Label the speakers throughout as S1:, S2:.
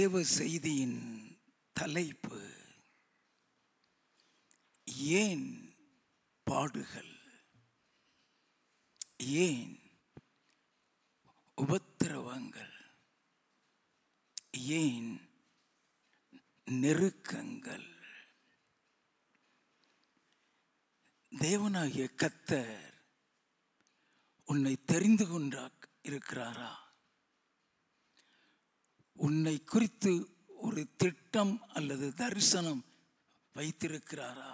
S1: தேவ செய்தியின் தலைப்பு ஏன் பாடுகள், ஏன் உபத்திரவங்கள், ஏன் நெருக்கங்கள்? தேவனாகிய கர்த்தர் உன்னை தெரிந்து கொண்டா இருக்கிறாரா? உன்னை குறித்து ஒரு திட்டம் அல்லது தரிசனம் வைத்திருக்கிறாரா?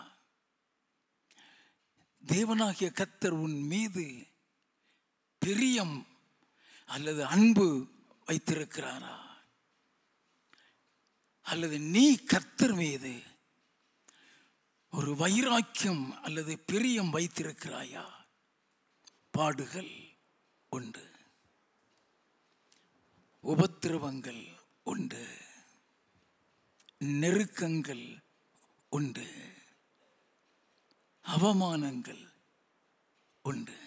S1: தேவனாகிய கர்த்தர் உன் மீது பிரியம் அல்லது அன்பு வைத்திருக்கிறாரா? அல்லது நீ கர்த்தர் மீது ஒரு வைராக்கியம் அல்லது பிரியம் வைத்திருக்கிறாயா? பாடுகள் உண்டு, உபத்திரவங்கள் உண்டு, நெருக்கங்கள் உண்டு, அவமானங்கள் உண்டு,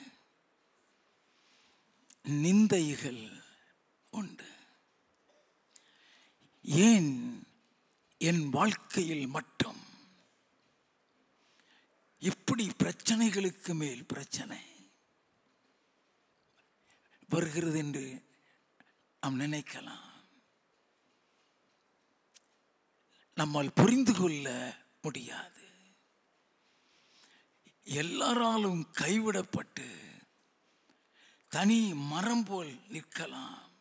S1: நிந்தைகள் உண்டு. ஏன் என் வாழ்க்கையில் மட்டும் இப்படி பிரச்சனைகளுக்கு மேல் பிரச்சனை வருகிறது என்று நாம் நினைக்கலாம். நம்மால் புரிந்து கொள்ள முடியாது. எல்லாராலும் கைவிடப்பட்டு தனி மரம் போல் நிற்கலாம்.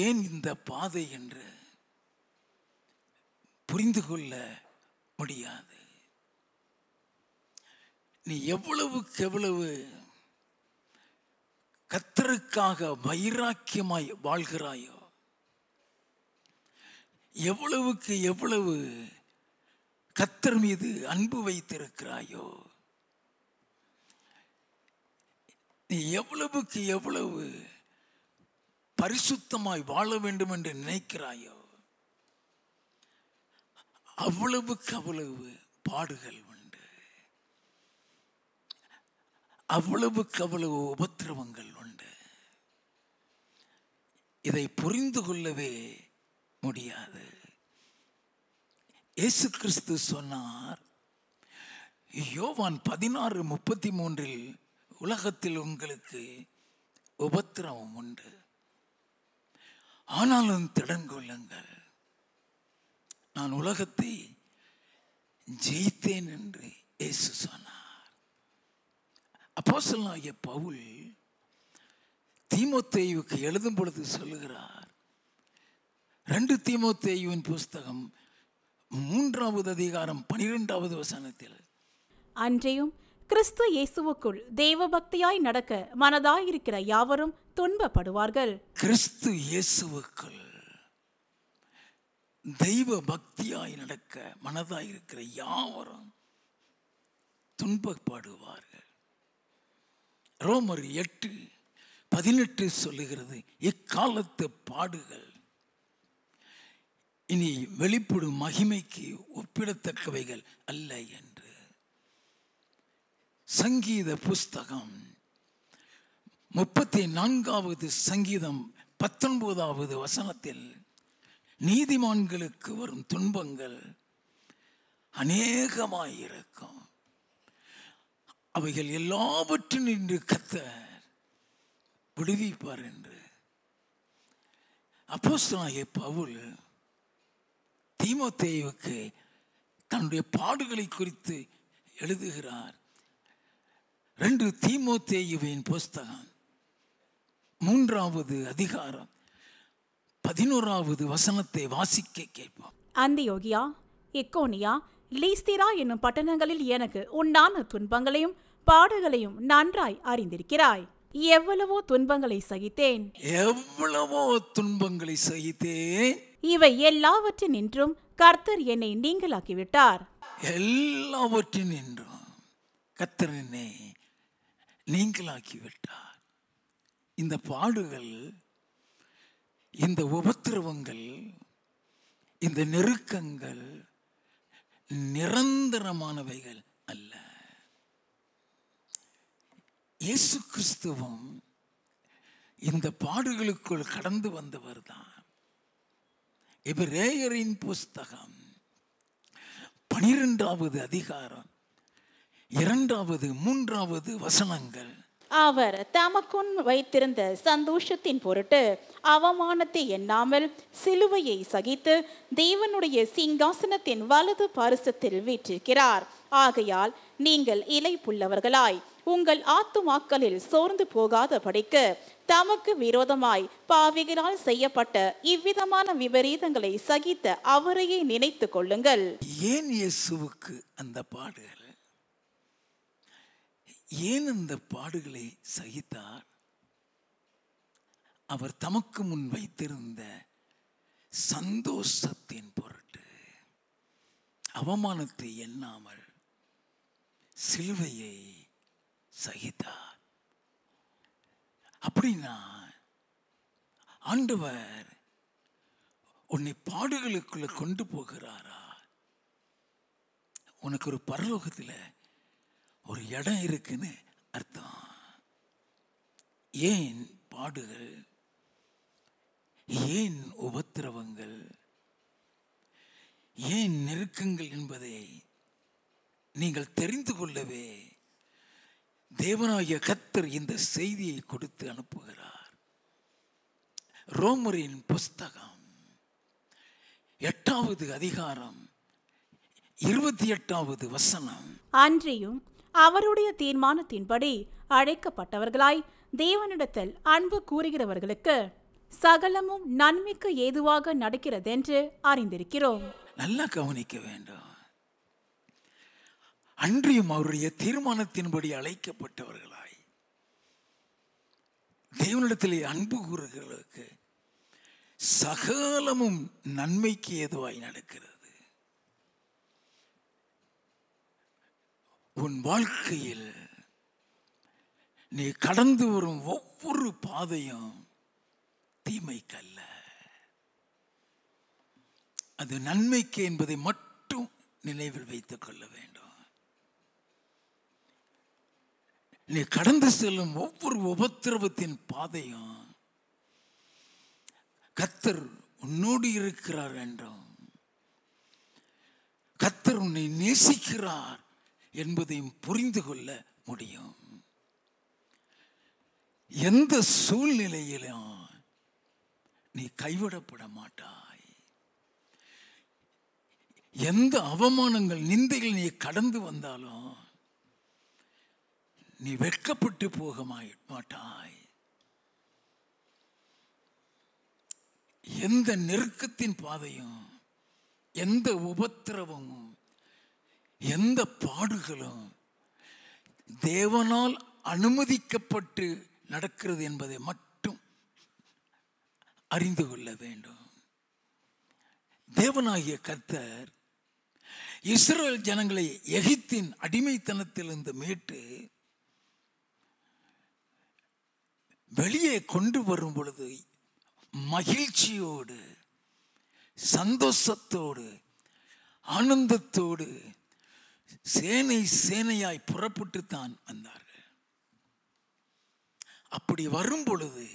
S1: ஏன் இந்த பாதை என்று புரிந்து கொள்ள முடியாது. நீ எவ்வளவுக்கு எவ்வளவு கர்த்தருக்காக வைராக்கியமாய் வாழ்கிறாயோ, எவ்வளவுக்கு எவ்வளவு கர்த்தர் மீது அன்பு வைத்திருக்கிறாயோ, நீ எவ்வளவுக்கு எவ்வளவு பரிசுத்தமாய் வாழ வேண்டும் என்று நினைக்கிறாயோ, அவ்வளவுக்கு அவ்வளவு பாடுகள் உண்டு, அவ்வளவுக்கு அவ்வளவு உபத்திரவங்கள் உண்டு. இதை புரிந்து கொள்ளவே முடியாது. இயேசு கிறிஸ்து சொன்னார், யோவான் 16:33, உலகத்தில் உங்களுக்கு உபத்திரவம் உண்டு, ஆனாலும் திடன் கொள்ளுங்கள், நான் உலகத்தை ஜெயித்தேன் என்று இயேசு சொன்னார். அப்போஸ்தலனாகிய பவுல் தீமோத்தேயுவுக்கு எழுதும் பொழுது சொல்லுகிறார், 2 தீமோத்தேயுவின் புஸ்தகம் 3வது அதிகாரம் 12வது வசனத்தில்,
S2: அன்றையும் கிறிஸ்து இயேசுவுக்குள் தேவ பக்தியாய் நடக்க மனதாயிருக்கிற யாவரும் துன்பப்படுவார்கள்.
S1: கிறிஸ்து இயேசுவுக்குள் தெய்வ பக்தியாய் நடக்க மனதாயிருக்கிற யாவரும் துன்பப்படுவார்கள். ரோமர் 8:18 சொல்லுகிறது, இக்காலத்து பாடுகள் இனி வெளிப்படும் மகிமைக்கு ஒப்பிடத்தக்கவைகள் அல்ல என்று. சங்கீத புஸ்தகம் 34வது சங்கீதம் 19வது வசனத்தில், நீதிமான்களுக்கு வரும் துன்பங்கள் அநேகமாயிருக்கும், அவைகள் எல்லாவற்றிலும் நின்று கர்த்தர் விடுவிப்பார் என்று அப்போஸ்தலனாகிய பவுல் தீமோத்தேயுவுக்கு தன்னுடைய பாடுகளை குறித்து எழுதுகிறார். 2 தீமோத்தேயுவின் புஸ்தகம் 3வது அதிகாரம் 11வது வசனத்தை வாசிக்க கேட்போம்.
S2: அந்தியோகியா, இக்கோனியா, லீஸ்திரா என்னும் பட்டணங்களில் எனக்கு உண்டான துன்பங்களையும் பாடுகளையும் நன்றாய் அறிந்திருக்கிறாய். எவ்வளவோ துன்பங்களை சகித்தேன்,
S1: எவ்வளவோ துன்பங்களை சகித்தேன்,
S2: இவை எல்லாவற்றினின்றும் கர்த்தர் என்னை நீங்களாக்கிவிட்டார்.
S1: எல்லாவற்றினின்றும் கர்த்தர் என்னை நீங்களாக்கிவிட்டார். இந்த பாடுகள், இந்த உபத்திரவங்கள், இந்த நெருக்கங்கள் நிரந்தரமானவைகள் அல்ல. இயேசு கிறிஸ்துவும் இந்த பாடுகளுக்குள் கடந்து வந்தவர் தான். எபிரேயரின் புஸ்தகம் 12வது அதிகாரம் 2, 3 வசனங்கள்.
S2: அவர் தமக்குன் வைத்திருந்த சந்தோஷத்தின் பொருட்டு அவமானத்தை எண்ணாமல் சிலுவையை சகித்து தேவனுடைய சிங்காசனத்தின் வலது பாரிசத்தில் வீற்றிருக்கிறார். ஆகையால் நீங்கள் இளைப்புள்ளவர்களாய் உங்கள் ஆத்துமாக்களில் சோர்ந்து போகாதபடிக்கு தமக்கு விரோதமாய் பாவிகளால் செய்யப்பட்ட இவ்விதமான விபரீதங்களை சகித்த அவரையே நினைத்து கொள்ளுங்கள்.
S1: ஏன் இயேசுவுக்கு அந்த பாடுகள்? ஏன் அந்த பாடுகளை சகித்தார்? அவர் தமக்கு முன் வைத்திருந்த சந்தோஷத்தின் பொருட்டு அவமானத்தை எண்ணாமல் சிலுவையை சகித்தார். அப்படின்னா ஆண்டவர் உன்னை பாடுகளுக்குள்ள கொண்டு போகிறாரா? உனக்கு ஒரு பரலோகத்தில் ஒரு இடம் இருக்குன்னு அர்த்தம். ஏன் பாடுகள், ஏன் உபத்திரவங்கள், ஏன் நெருக்கங்கள் என்பதை நீங்கள் தெரிந்து கொள்ளவே தேவனாகிய கர்த்தர் இந்த செய்தியை கொடுத்து அனுப்புகிறார். ரோமரின் புஸ்தகம் 8வது அதிகாரம் 28வது வசனம்.
S2: அன்றியும் அவருடைய தீர்மானத்தின்படி அழைக்கப்பட்டவர்களாய் தேவனிடத்தில் அன்பு கூறுகிறவர்களுக்கு சகலமும் நன்மைக்கு ஏதுவாக நடக்கிறதென்று அறிந்திருக்கிறோம்.
S1: நல்லா கவனிக்க வேண்டும். அன்றியும் அவருடைய தீர்மானத்தின்படி அழைக்கப்பட்டவர்களாய் தேவனிடத்திலே அன்பு கூறுகிறவர்களுக்கு சகலமும் நன்மைக்கு ஏதுவாய் நடக்கிறது. உன் வாழ்க்கையில் நீ கடந்து வரும் ஒவ்வொரு பாதையும் தீமைக்கல்ல, அது நன்மைக்கு என்பதை மட்டும் நினைவில் வைத்துக் கொள்ள வேண்டும். நீ கடந்து செல்லும் ஒவ்வொரு உபத்திரவத்தின் பாதையும் கர்த்தர் உன்னோடு இருக்கிறார் என்றும் கர்த்தர் உன்னை நேசிக்கிறார் என்பதையும் புரிந்து கொள்ள முடியும். எந்த சூழ்நிலையிலும் நீ கைவிடப்பட மாட்டாய். எந்த அவமானங்கள், நிந்தைகள் நீ கடந்து வந்தாலும் நீ வெட்கப்பட்டு போக மாட்டாய். எந்த நெருக்கத்தின் பாதையும், எந்த உபத்திரவமும், எந்த பாடுகளும் தேவனால் அனுமதிக்கப்பட்டு நடக்கிறது என்பதை மட்டும் அறிந்து கொள்ள வேண்டும். தேவனாகிய கர்த்தர் இஸ்ரவேல் ஜனங்களை எகிப்தின் அடிமைத்தனத்திலிருந்து மீட்டு வெளியே கொண்டு வரும் பொழுது மகிழ்ச்சியோடு, சந்தோஷத்தோடு, ஆனந்தத்தோடு சேனை சேனையாய் புறப்பட்டு தான் வந்தார்கள். அப்படி வரும் பொழுது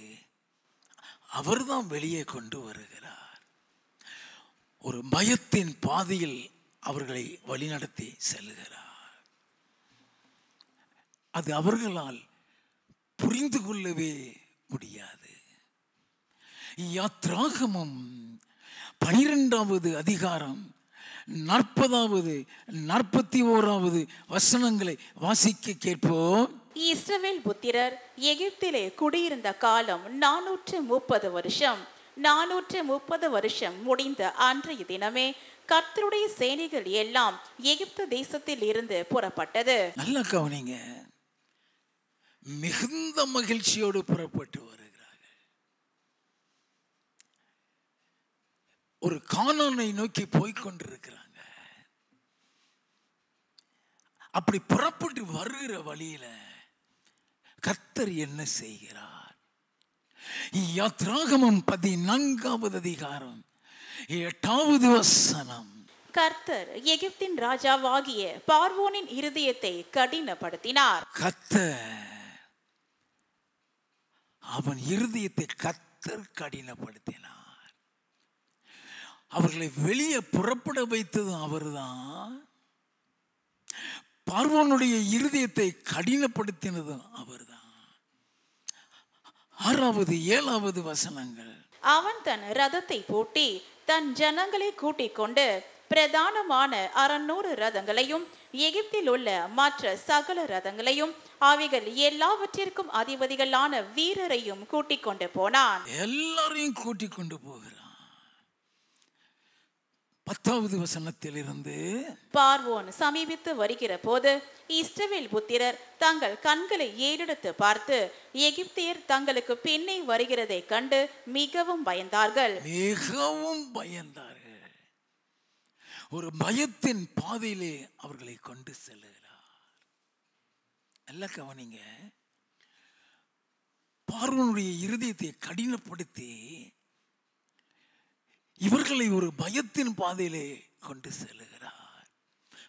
S1: அவர்தான் வெளியே கொண்டு வருகிறார். ஒரு பயத்தின் பாதையில் அவர்களை வழிநடத்தி செல்கிறார். அது அவர்களால் புரிந்து கொள்ளவே முடியாது. யாத்ராகமம் 12வது அதிகாரம் 40வது 41வது வசனங்களை வாசிக்க கேட்போம்.
S2: இஸ்ரவேல் புத்திரர் எகிப்திலே குடியிருந்த காலம் 430 வருஷம். 430 வருஷம் முடிந்த அன்றைய தினமே கர்த்தருடைய சேனைகள் எல்லாம் எகிப்து தேசத்தில் இருந்து புறப்பட்டது.
S1: நல்ல கவனிங்க. மிகுந்த மகிழ்ச்சியோடு புறப்பட்டு வருகிறார்கள். ஒரு கானானை நோக்கி போய்கொண்டிருக்கிறாங்க. அப்படி புறப்பட்டு வருகிற வழியில கர்த்தர் என்ன செய்கிறார்? யாத்ராகமம் 14வது அதிகாரம் 8வது வசனம்.
S2: கர்த்தர் எகிப்தின் ராஜாவாகிய பார்வோனின் இருதயத்தை கடினப்படுத்தினார்.
S1: கர்த்தர் அவன் இருதயத்தை கர்த்தர் கடினப்படுத்தினார். அவர்களை வெளியே புறப்பட வைத்ததும் அவர்தான். பார்வோனுடைய இருதயத்தை கடினப்படுத்தினதும் அவர்தான். 6வது 7வது வசனங்கள்.
S2: அவன் தன் ரதத்தை பூட்டி தன் ஜனங்களை கூட்டிக் கொண்டு பிரதானமான 600 ரதங்களையும் எகிப்தில் உள்ள மற்ற சகல ரதங்களையும் அவைகள் எல்லாவற்றிற்கும் அதிபதிகளான வீரரையும் கூட்டிக் கொண்டு போனான்.
S1: எல்லாரையும் கூட்டிக் கொண்டு போகிறான். 10வது வசனத்திலிருந்து,
S2: பார்வோன் சமீபித்து வருகிற போது இஸ்ரவேல் புத்திரர் தங்கள் கண்களை ஏறெடுத்து பார்த்து எகிப்தியர் தங்களுக்கு பின்னே வருகிறதை கண்டு மிகவும் பயந்தார்கள்.
S1: ஒரு பயத்தின் பாதையிலே அவர்களை கொண்டு செல்லுகிறார். நல்ல கவனிங்க. பார்வோனுடைய இருதயத்தை கடினப்படுத்தி இவர்களை ஒரு பயத்தின் பாதையிலே கொண்டு செல்லுகிறார்.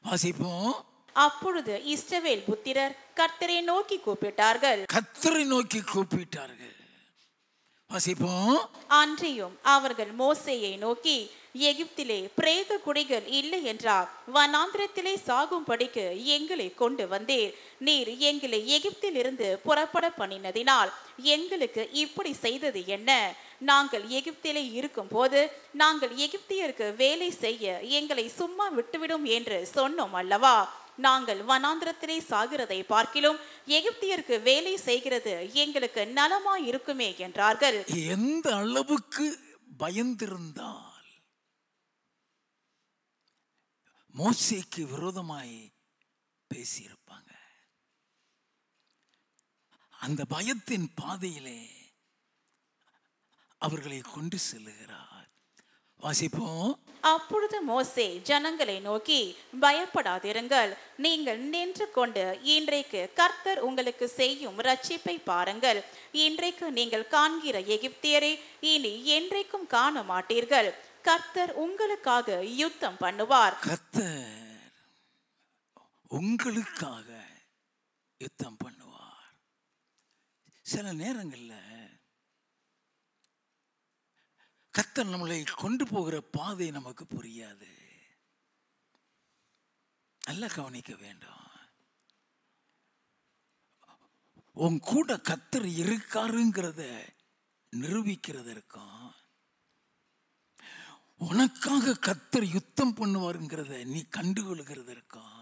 S1: வாசிப்போம்.
S2: அப்பொழுது இஸ்ரவேல் புத்திரர் கர்த்தரை நோக்கி கூப்பிட்டார்கள்.
S1: வாசிப்போம்.
S2: அன்றியும் அவர்கள் மோசேயை நோக்கி, எகிப்திலே பிரேத குடிகள் இல்லை என்றால் வனாந்திரத்திலே சாகும்படிக்கு எங்களை கொண்டு வந்தீர். நீர் எங்களை எகிப்தில் இருந்து புறப்பட பண்ணினதினால் எங்களுக்கு இப்படி செய்தது என்ன? நாங்கள் எகிப்திலே இருக்கும் போது நாங்கள் எகிப்தியருக்கு வேலை செய்ய எங்களை சும்மா விட்டுவிடும் என்று சொன்னோம் அல்லவா? நாங்கள் வனாந்திரத்திலே சாகிறதை பார்க்கிலும் எகிப்தியருக்கு வேலை செய்கிறது எங்களுக்கு நலமாய் இருக்குமே என்றார்கள்.
S1: எந்த அளவுக்கு பயந்திருந்தால் மோசேக்கு விரோதமாய் பேசியிருப்பாங்க. அந்த பயத்தின் பாதையிலே அவர்களை கொண்டு செல்லுகிறார். வாசிப்போம்.
S2: அப்பொழுது மோசே ஜனங்களை நோக்கி, பயப்படாதிருங்கள், நீங்கள் நின்று கொண்டு இன்றைக்கு கர்த்தர் உங்களுக்கு செய்யும் ரட்சிப்பை பாருங்கள். இன்றைக்கு நீங்கள் காண்கிற எகிப்தியரை இனி என்றைக்கும் காண மாட்டீர்கள். கர்த்தர் உங்களுக்காக யுத்தம் பண்ணுவார்.
S1: கர்த்தர் உங்களுக்காக யுத்தம் பண்ணுவார். சில நேரங்கள்ல கர்த்தர் நம்மளை கொண்டு போகிற பாதை நமக்கு புரியாது. நல்லா கவனிக்க வேண்டும். உன் கூட கர்த்தர் இருக்காருங்கிறத நிரூபிக்கிறதற்கும் உனக்காக கர்த்தர் யுத்தம் பண்ணுவாருங்கிறத நீ கண்டுகொள்கிறதற்கும்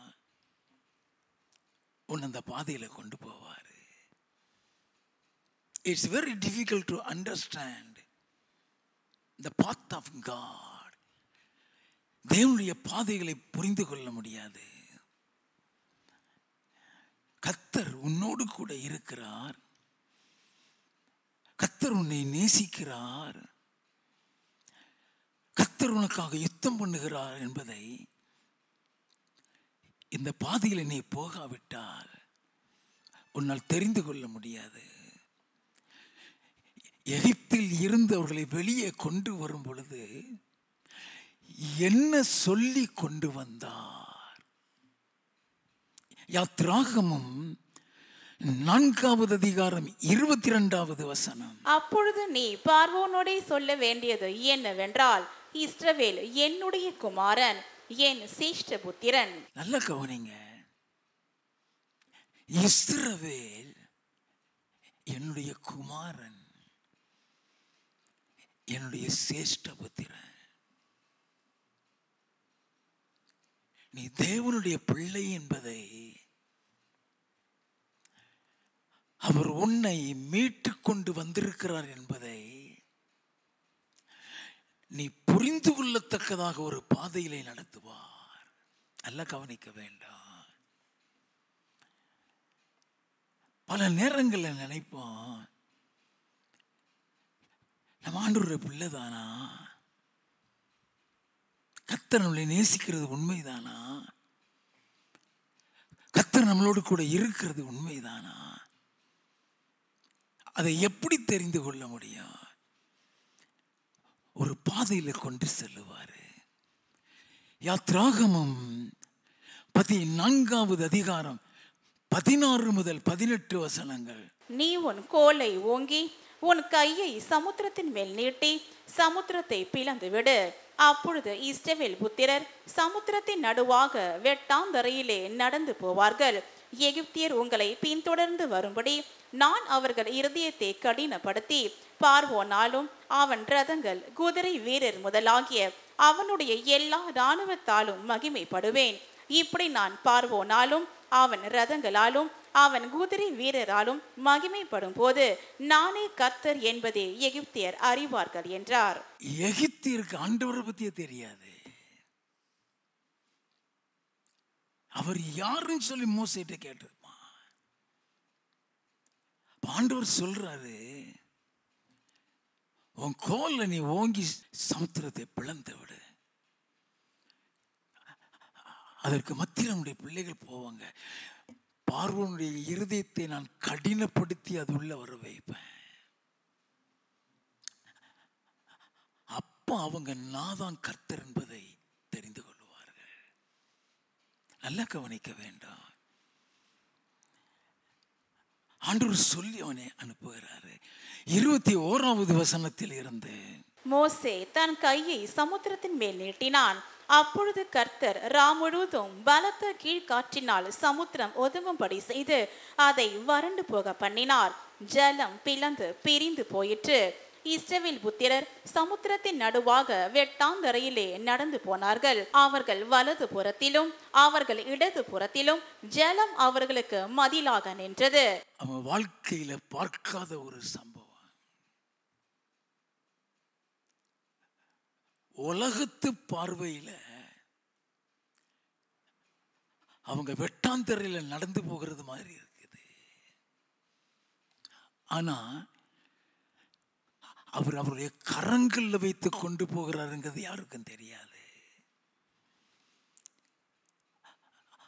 S1: உன்னை அந்த பாதையில கொண்டு போவாரு. It's very difficult to understand the path of God. தேவனுடைய பாதைகளை புரிந்து கொள்ள முடியாது. கர்த்தர் உன்னோடு கூட இருக்கிறார். கர்த்தர் உன்னை நேசிக்கிறார். கர்த்தர் உனக்காக யுத்தம் பண்ணுகிறார் என்பதை இந்த பாதையில் நீ போகாவிட்டால் உன்னால் தெரிந்து கொள்ள முடியாது. எகிப்தில் இருந்து அவர்களை வெளியே கொண்டு வரும் பொழுது என்ன சொல்லி கொண்டு வந்தார்? யாத்ராகமம் 4வது அதிகாரம் 22வது வசனம்.
S2: அப்பொழுது நீ பார்வோனோடே சொல்ல வேண்டியது என்னவென்றால், இஸ்ரவேல் என்னுடைய குமாரன், என் சிஷ்ட புத்திரன்.
S1: நல்ல கவனிங்க. இஸ்ரவேல் என்னுடைய குமாரன், என்னுடைய சிஷ்ட புத்திரன். நீ தேவனுடைய பிள்ளை என்பதை, அவர் உன்னை மீட்டு கொண்டு வந்திருக்கிறார் என்பதை நீ புரிந்து கொள்ளத்தக்கதாக ஒரு பாதையிலே நடத்துவார். நல்லா கவனிக்க வேண்டாம். பல நேரங்களில் நினைப்போம், நம்ம ஆண்டவருடைய பிள்ளைதானா? கர்த்தர் நம்மளை நேசிக்கிறது உண்மைதானா? கர்த்தர் நம்மளோடு கூட இருக்கிறது உண்மைதானா? அதை எப்படி தெரிந்து கொள்ள முடியும்? ஒரு பாதையில கொண்டு செல்லுவாரு. யாத்ராகமம் 14வது அதிகாரம் 16 முதல் 18 வசனங்கள்.
S2: நீ உன் கோலை ஓங்கி உன் கையை சமுத்திரத்தின் மேல் நீட்டி சமுத்திரத்தை பிளந்து விடு. அப்பொழுது இஸ்ரவேல் புத்திரர் சமுத்திரத்தின் நடுவாக வெட்டாந்தரையிலே நடந்து போவார்கள். எகிப்தியர் உங்களை பின்தொடர்ந்து வரும்படி நான் அவர்கள் இருதயத்தை கடினப்படுத்தி பார்வோனாலும் அவன் ரதங்கள் குதிரை வீரர் முதலாகிய அவனுடைய எல்லா இராணுவத்தாலும் மகிமைப்படுவேன். இப்படி நான் பார்வோனாலும் அவன் ரதங்களாலும் அவன் குதிரை வீரராலும் மகிமைப்படும் போது நானே கர்த்தர் என்பதே எகிப்தியர் அறிவார்கள் என்றார்.
S1: எகிப்தியருக்கு ஆண்டவரை பத்தியே தெரியாது. அவர் யாருன்னு சொல்லி மோசேட்ட கேட்டிருப்பான். ஆண்டவர் சொல்றாரு, உன் கோல்ல நீ ஓங்கி சமுத்திரத்தை பிளந்து விடு, அதற்கு மத்தியில் நம்முடைய பிள்ளைகள் போவாங்க, பார்வோனுடைய இருதயத்தை நான் கடினப்படுத்தி அது உள்ள வர வைப்பேன், அப்ப அவங்க நான் தான் கர்த்தர் என்பதை தெரிந்து கொள்வார்கள். நல்லா கவனிக்க வேண்டாம். ஆண்டவர் சொல்லி அவனை அனுப்புகிறாரு. 21வது வசனத்தில் இருந்து
S2: மோசே தன் கையை சமுத்திரத்தின் மேல் நீட்டினான். அப்பொழுது கர்த்தர் முழுவதும் பலத்த கீழ்காற்றினால் சமுத்திரம் ஒதுங்கும்படி செய்து அதை வறண்டு போக பண்ணினார். ஜலம் பிளந்து பிரிந்து போயிற்று. இஸ்ரவேல் புத்திரர் சமுத்திரத்தின் நடுவாக வெட்டாந்தரையிலே நடந்து போனார்கள். அவர்கள் வலது புறத்திலும் அவர்கள் இடது புறத்திலும் ஜலம் அவர்களுக்கு மதிலாக நின்றது.
S1: அவன் வாழ்க்கையில பார்க்காத ஒரு சம்பவம். உலகத்து பார்வையில அவங்க வெட்டாந்தரையில நடந்து போகிறது மாதிரி இருக்குது. ஆனா அவர் அவருடைய கரங்கள்ல வைத்து கொண்டு போகிறாருங்கிறது யாருக்கும் தெரியாது.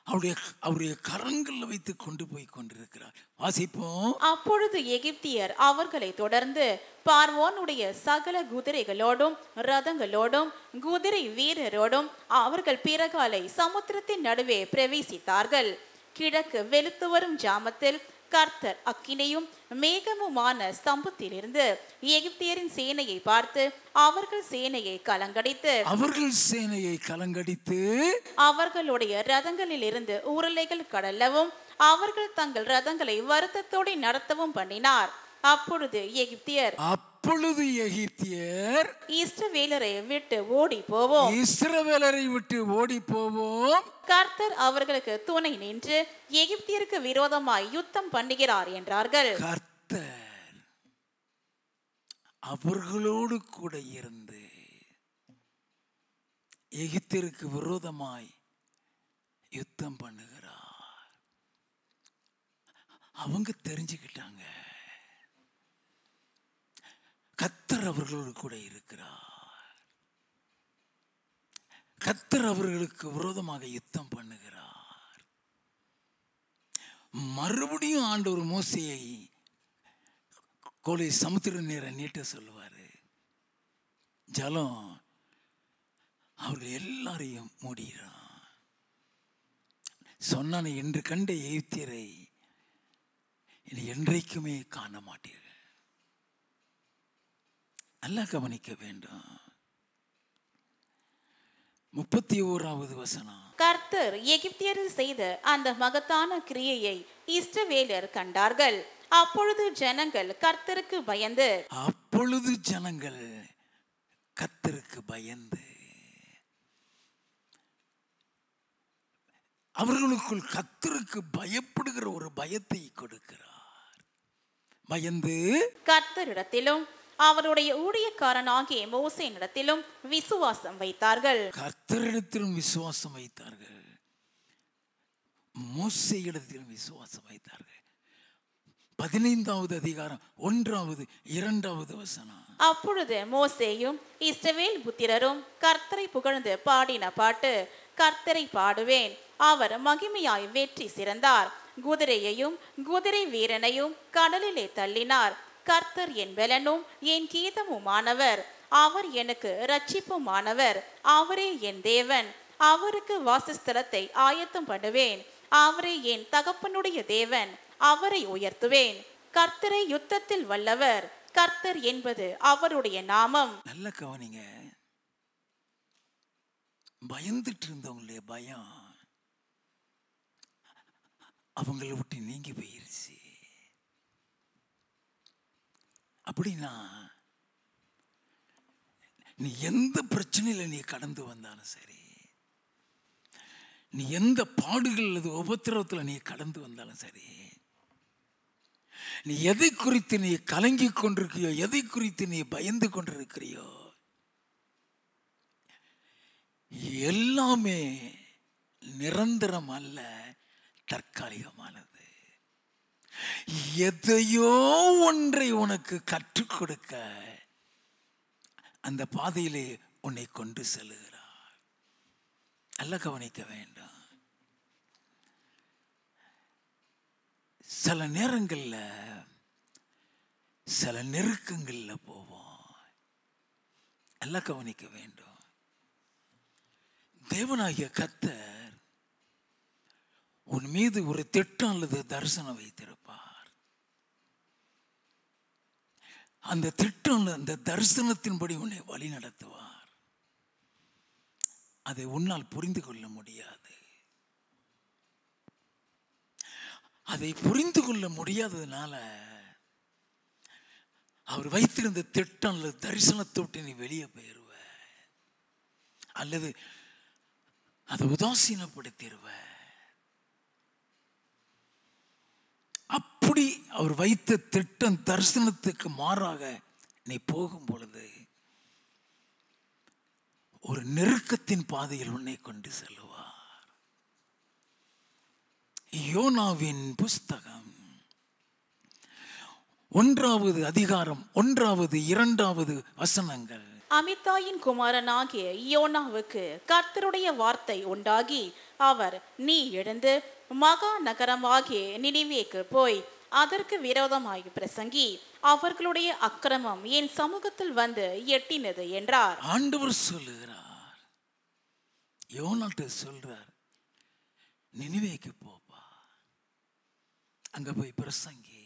S1: அவருடைய கரங்கள்ல வைத்து கொண்டு போய் கொண்டிருக்கிறார். வாசிப்போம்.
S2: அப்பொழுது எகிப்தியர் அவர்களை தொடர்ந்து பார்வோனுடைய சகல குதிரைகளோடும் ரதங்களோடும் குதிரை வீரரோடும் அவர்கள் பிறகாலை சமுத்திரத்தின் நடுவே பிரவேசித்தார்கள். கிழக்கு வெளுத்து வரும் ஜாமத்தில் கர்த்தர் அக்கினியும் மேகமுமான ஸ்தம்பத்திலிருந்து எகிப்தியரின் சேனையை பார்த்து அவர்கள் சேனையை கலங்கடித்து அவர்களுடைய ரதங்களில் இருந்து உருளைகள் கடலவும் அவர்கள் தங்கள் ரதங்களை வருத்தத்தோடு நடத்தவும் பண்ணினார். அப்பொழுது எகிப்தியர் இஸ்ரவேலரை விட்டு ஓடி போவோம், கர்த்தர் அவர்களுக்கு துணை நின்று எகிப்தியருக்கு விரோதமாய் யுத்தம் பண்ணுகிறார் என்றார்கள்.
S1: கர்த்தர் அவர்களோடு கூட இருந்து எகிப்தியருக்கு விரோதமாய் யுத்தம் பண்ணுகிறார். அவங்க தெரிஞ்சுக்கிட்டாங்க, கர்த்தர் அவர்களோடு கூட இருக்கிறார், கர்த்தர் அவர்களுக்கு விரோதமாக யுத்தம் பண்ணுகிறார். மறுபடியும் ஆண்டவர் மோசேயை கோலை சமுத்திர நீரை நீட்ட சொல்லுவாரு. ஜலம் அவர்கள் எல்லாரையும் மூடுகிறான். சொன்னானே, என்று கண்ட எகிப்தியரை இனி என்றைக்குமே காண மாட்டீர்கள். நல்லா கவனிக்க வேண்டும். 31வது வசனம்.
S2: கர்த்தர் எகிப்தியரில் செய்த அந்த மகத்தான கிரியையை இஸ்ரவேலர் கண்டார்கள். அப்பொழுது ஜனங்கள் கர்த்தருக்கு பயந்து
S1: அவர்களுக்குள் கர்த்தருக்கு பயப்படுகிற ஒரு பயத்தை கொடுக்கிறார். பயந்து
S2: கர்த்தரிடத்திலும் அவருடைய ஊழியக்காரனாகிய மோசேயினிடத்திலும் விசுவாசம் வைத்தார்கள்.
S1: கர்த்தரிடத்திலும் விசுவாசம் வைத்தார்கள், மோசேயிடத்திலும் விசுவாசம் வைத்தார்கள். 15வது அதிகாரம் 1வது 2வது வசனம்.
S2: அப்பொழுது மோசேயும் இஸ்ரவேல் புத்திரரும் கர்த்தரை புகழ்ந்து பாடின பாட்டு, கர்த்தரை பாடுவேன், அவர் மகிமையாய் வெற்றி சிறந்தார், குதிரையையும் குதிரை வீரனையும் கடலிலே தள்ளினார், கர்த்தர் என் பெலனும் என் கீதமுமானவர், அவர் எனக்கு இரட்சிப்புமானவர், அவரே என் தேவன், அவருக்கு வாசஸ்தலத்தை ஆயத்தம் பண்ணுவேன், அவரே என் தகப்பனுடைய தேவன், அவரை உயர்த்துவேன், கர்த்தரை யுத்தத்தில் வல்லவர், கர்த்தர் என்பது அவருடைய நாமம்.
S1: நல்ல கவனிங்க. பயந்துட்டு இருந்தவங்களுடைய பயம் அவங்கள விட்டு நீங்கி போயிருச்சு. அப்படின்னா நீ எந்த பிரச்சனையில நீ கடந்து வந்தாலும் சரி, நீ எந்த பாடுகள் அல்லது உபத்திரவத்தில் நீ கடந்து வந்தாலும் சரி, நீ எதை குறித்து நீ கலங்கி கொண்டிருக்கியோ, எதை குறித்து நீ பயந்து கொண்டிருக்கிறியோ, எல்லாமே நிரந்தரம் அல்ல, தற்காலிகமானது. எதையோ ஒன்றை உனக்கு கற்றுக் கொடுக்க அந்த பாதையிலே உன்னை கொண்டு செல்லுகிறார். நல்ல கவனிக்க வேண்டும். சில நேரங்கள்ல சில நெருக்கங்கள்ல போவோம். நல்ல கவனிக்க வேண்டும். தேவனாகிய கர்த்தர் உன் மீது ஒரு திட்டம் அல்லது தரிசனம் வைத்திருப்பார். அந்த திட்டம், அந்த தரிசனத்தின்படி உன்னை வழி நடத்துவார். அதை உன்னால் புரிந்து கொள்ள முடியாது. அதை புரிந்து கொள்ள முடியாததுனால அவர் வைத்திருந்த திட்டம் அல்லது தரிசனத்தை விட்டு நீ வெளியே போயிருவ, அல்லது அதை உதாசீனப்படுத்திடுவ. அப்படி அவர் வைத்த திட்டம் தரிசனத்துக்கு மாறாக நீ போகும் பொழுது ஒரு நெருக்கத்தின் பாதையில் உன்னை கொண்டு செல்லுவார். யோனாவின் புஸ்தகம் 1வது அதிகாரம் 1வது 2வது வசனங்கள்.
S2: அமித்தாயின் குமாரனாகிய யோனாவுக்கு கர்த்தருடைய வார்த்தை உண்டாகி, அவர், நீ எழுந்து மகா நகரமாகிய நினிவேக்கு போய் அதற்கு விரோதமாய் பிரசங்கி, அவர்களுடைய அக்கிரமம் என் சமூகத்தில் வந்து எட்டினது என்றார்.
S1: ஆண்டவர் சொல்லுகிறார், யோனாட்ட சொல்றார், நினிவேக்கு போப்பா, அங்க போய் பிரசங்கி.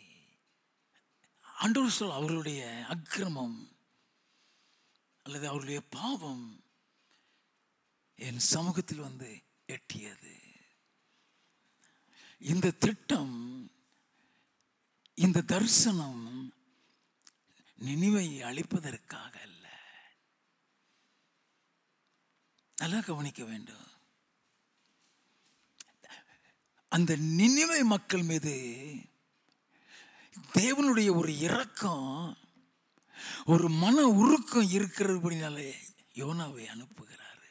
S1: ஆண்டவர் சொல், அவர்களுடைய அக்கிரமம் அல்லது அவருடைய பாவம் என் சமூகத்தில் வந்து எட்டியது. இந்த திட்டம், இந்த தரிசனம் நினிவை அழிப்பதற்காக அல்ல. நல்லா கவனிக்க வேண்டும். அந்த நினிவை மக்கள் மீது தேவனுடைய ஒரு இரக்கம், ஒரு மன உருக்கம் இருக்கிறபடினாலே யோனாவை அனுப்புகிறாரு.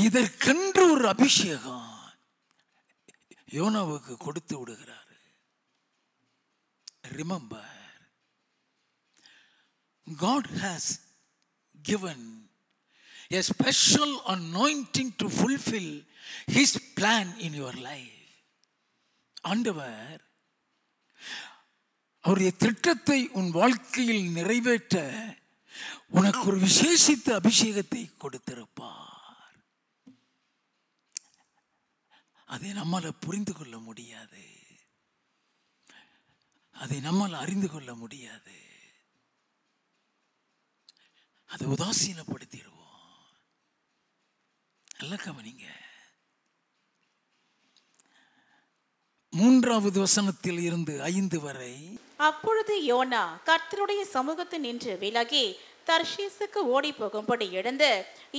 S1: இதற்கென்று ஒரு அபிஷேகம் யோனாவுக்கு கொடுத்து விடுகிறாரு. Remember, God has given a special anointing to fulfill His plan in your life. ஆண்டவர் அவருடைய திட்டத்தை உன் வாழ்க்கையில் நிறைவேற்ற உனக்கு ஒரு விசேஷித்த அபிஷேகத்தை கொடுத்திருப்பார். அதை நம்மால புரிந்து கொள்ள முடியாது, அதை நம்மால் அறிந்து கொள்ள முடியாது. அதை உதாசீனப்படுத்திடுவோம். நல்ல கவனிங்க. 3வது வசனத்தில் இருந்து 5 வரை.
S2: அப்பொழுது யோனா கர்த்தருடைய சமூகத்தில் நின்று விலகி தர்ஷீசுக்கு ஓடி போகும்படி எழுந்து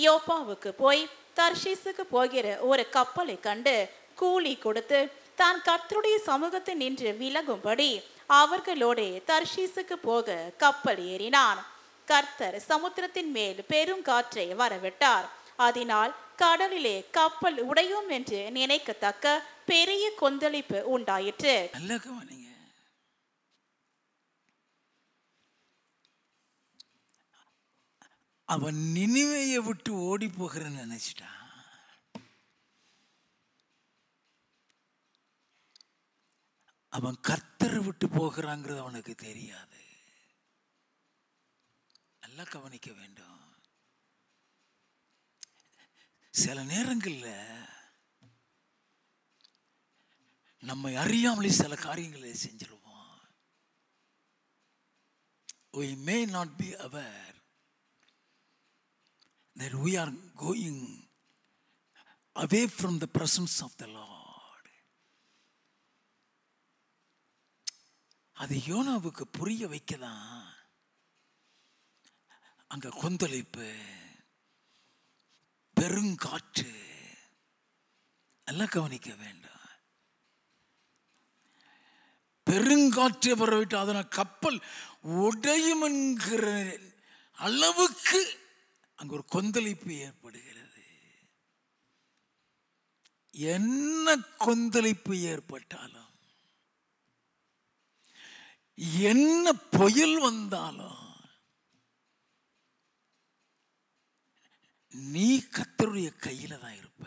S2: யோப்பாவுக்கு போய் தர்ஷீசுக்கு போகிற ஒரு கப்பலை கண்டு கூலி கொடுத்து தான் கர்த்தருடைய சமூகத்தில் நின்று விலகும்படி அவர்களோடு தர்ஷீசுக்கு போக கப்பல் ஏறினான். கர்த்தர் சமுத்திரத்தின் மேல் பெரும் காற்றை வரவிட்டார். அதனால் கடலிலே கப்பல் உடையும் என்று நினைக்கத்தக்க பெரிய கொந்தளிப்பு உண்டாயிற்று.
S1: நல்ல கவனிங்க. அவன் நினிவேயை விட்டு ஓடி போகிறன்னு நினைச்சிட்டான். அவன் கர்த்தரை விட்டு போகிறாங்கிறது அவனுக்கு தெரியாது. நல்லா கவனிக்க வேண்டும். சில நேரங்கள்ல நம்மை அறியாமலே சில காரியங்களை செஞ்சிருவோம். We may not be aware that we are going away from the presence of the Lord. அது யோனாவுக்கு புரிய வைக்கதான் அங்க கொந்தளிப்பு, பெருங்காற்று. எல்லாம் கவனிக்க வேண்டாம். பெருங்காற்றை வரவிட்டு அதன கப்பல் உடையும் என்கிற அளவுக்கு அங்க ஒரு கொந்தளிப்பு ஏற்படுகிறது. என்ன கொந்தளிப்பு ஏற்பட்டாலும், என்ன புயல் வந்தாலும், நீ கர்த்தருடைய கையில தான் இருப்ப.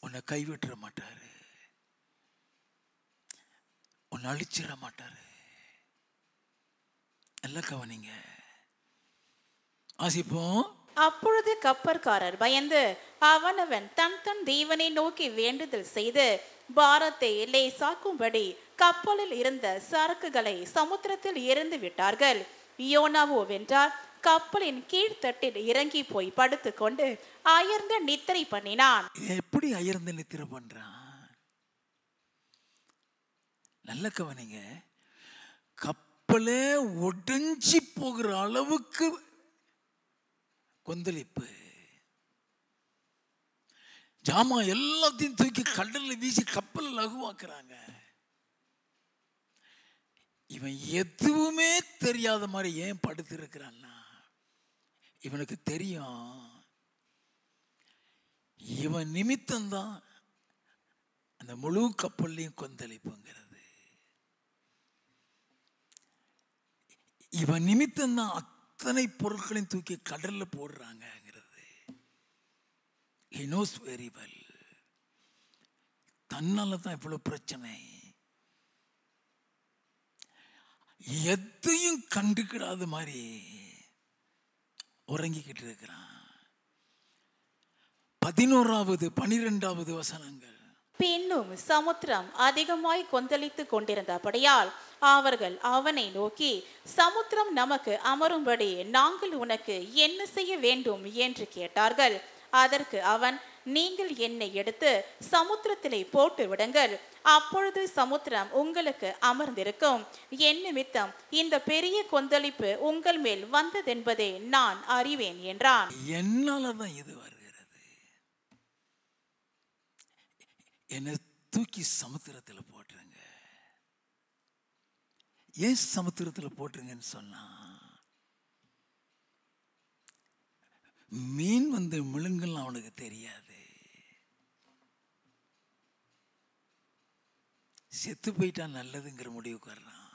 S1: உன்னை கைவிட்டுற மாட்டாரு, உன்னை அழிச்சிட மாட்டாரு. எல்லாம் கவனிங்க. வாசிப்போம்.
S2: அப்பொழுது கப்பற்காரர் பயந்து அவனவன் தன் தன் தேவனை நோக்கி வேண்டுதல் செய்து பாரத்தை லேசாக்கும்படி கப்பலில் இருந்த சரக்குகளை சமுத்திரத்தில் எறிந்து விட்டார்கள். யோனாவோ வென்றால் கப்பலின் கீழ்த்தட்டில் இறங்கி போய் படுத்துக்கொண்டு அயர்ந்த நித்திரை பண்ணினான்.
S1: எப்படி அயர்ந்த நித்திரை பண்றான்? நல்ல கவனிங்க. கப்பலே உடைஞ்சி போகிற அளவுக்கு கொந்தளிப்பு. ஜாமா எல்லாத்தையும் தூக்கி கடல்ல வீசி கப்பல் லகுவாக்குறாங்க. இவன் எதுவுமே தெரியாத மாதிரி ஏன் படுத்து இருக்கிறான்னா, இவனுக்கு தெரியும் இவன் நிமித்தம்தான் அந்த முழு கப்பல்லையும் கொந்தளிப்புங்கிறது. இவன் நிமித்தம்தான் அத்தனை பொருட்களையும் தூக்கி கடல்ல போடுறாங்கிறது. He knows very well. தன்னால தான் இவ்வளவு பிரச்சனை. எதையும் கண்டுக்கிடாத மாதிரி உறங்கிக்கிட்டு இருக்கிறான். 11வது 12வது வசனங்கள்.
S2: பின்னும் சமுத்திரம் அதிகமாய் கொந்தளித்து கொண்டிருந்தபடியால் அவர்கள் அவனை நோக்கி, சமுத்திரம் நமக்கு அமரும்படி நாங்கள் உனக்கு என்ன செய்ய வேண்டும் என்று கேட்டார்கள். அதற்கு அவன், நீங்கள் என்னை எடுத்து சமுத்திரத்திலே போட்டு விடுங்கள், அப்பொழுது சமுத்திரம் உங்களுக்கு அமர்ந்திருக்கும். என் நிமித்தம் இந்த பெரிய கொந்தளிப்பு உங்கள் மேல் வந்ததென்பதை நான் அறிவேன் என்றான்.
S1: என்னாலதான் இது வருகிறது. என்னை தூக்கி சமுத்திரத்தில் போட்டுருங்க. ஏன் சமுத்திரத்தில் போட்டுருங்கன்னு சொன்னா, மீன் வந்து முழுங்கலாம் அவனுக்கு தெரியாது. செத்து போயிட்டா நல்லதுங்கிற முடிவுக்கு வர்றான்.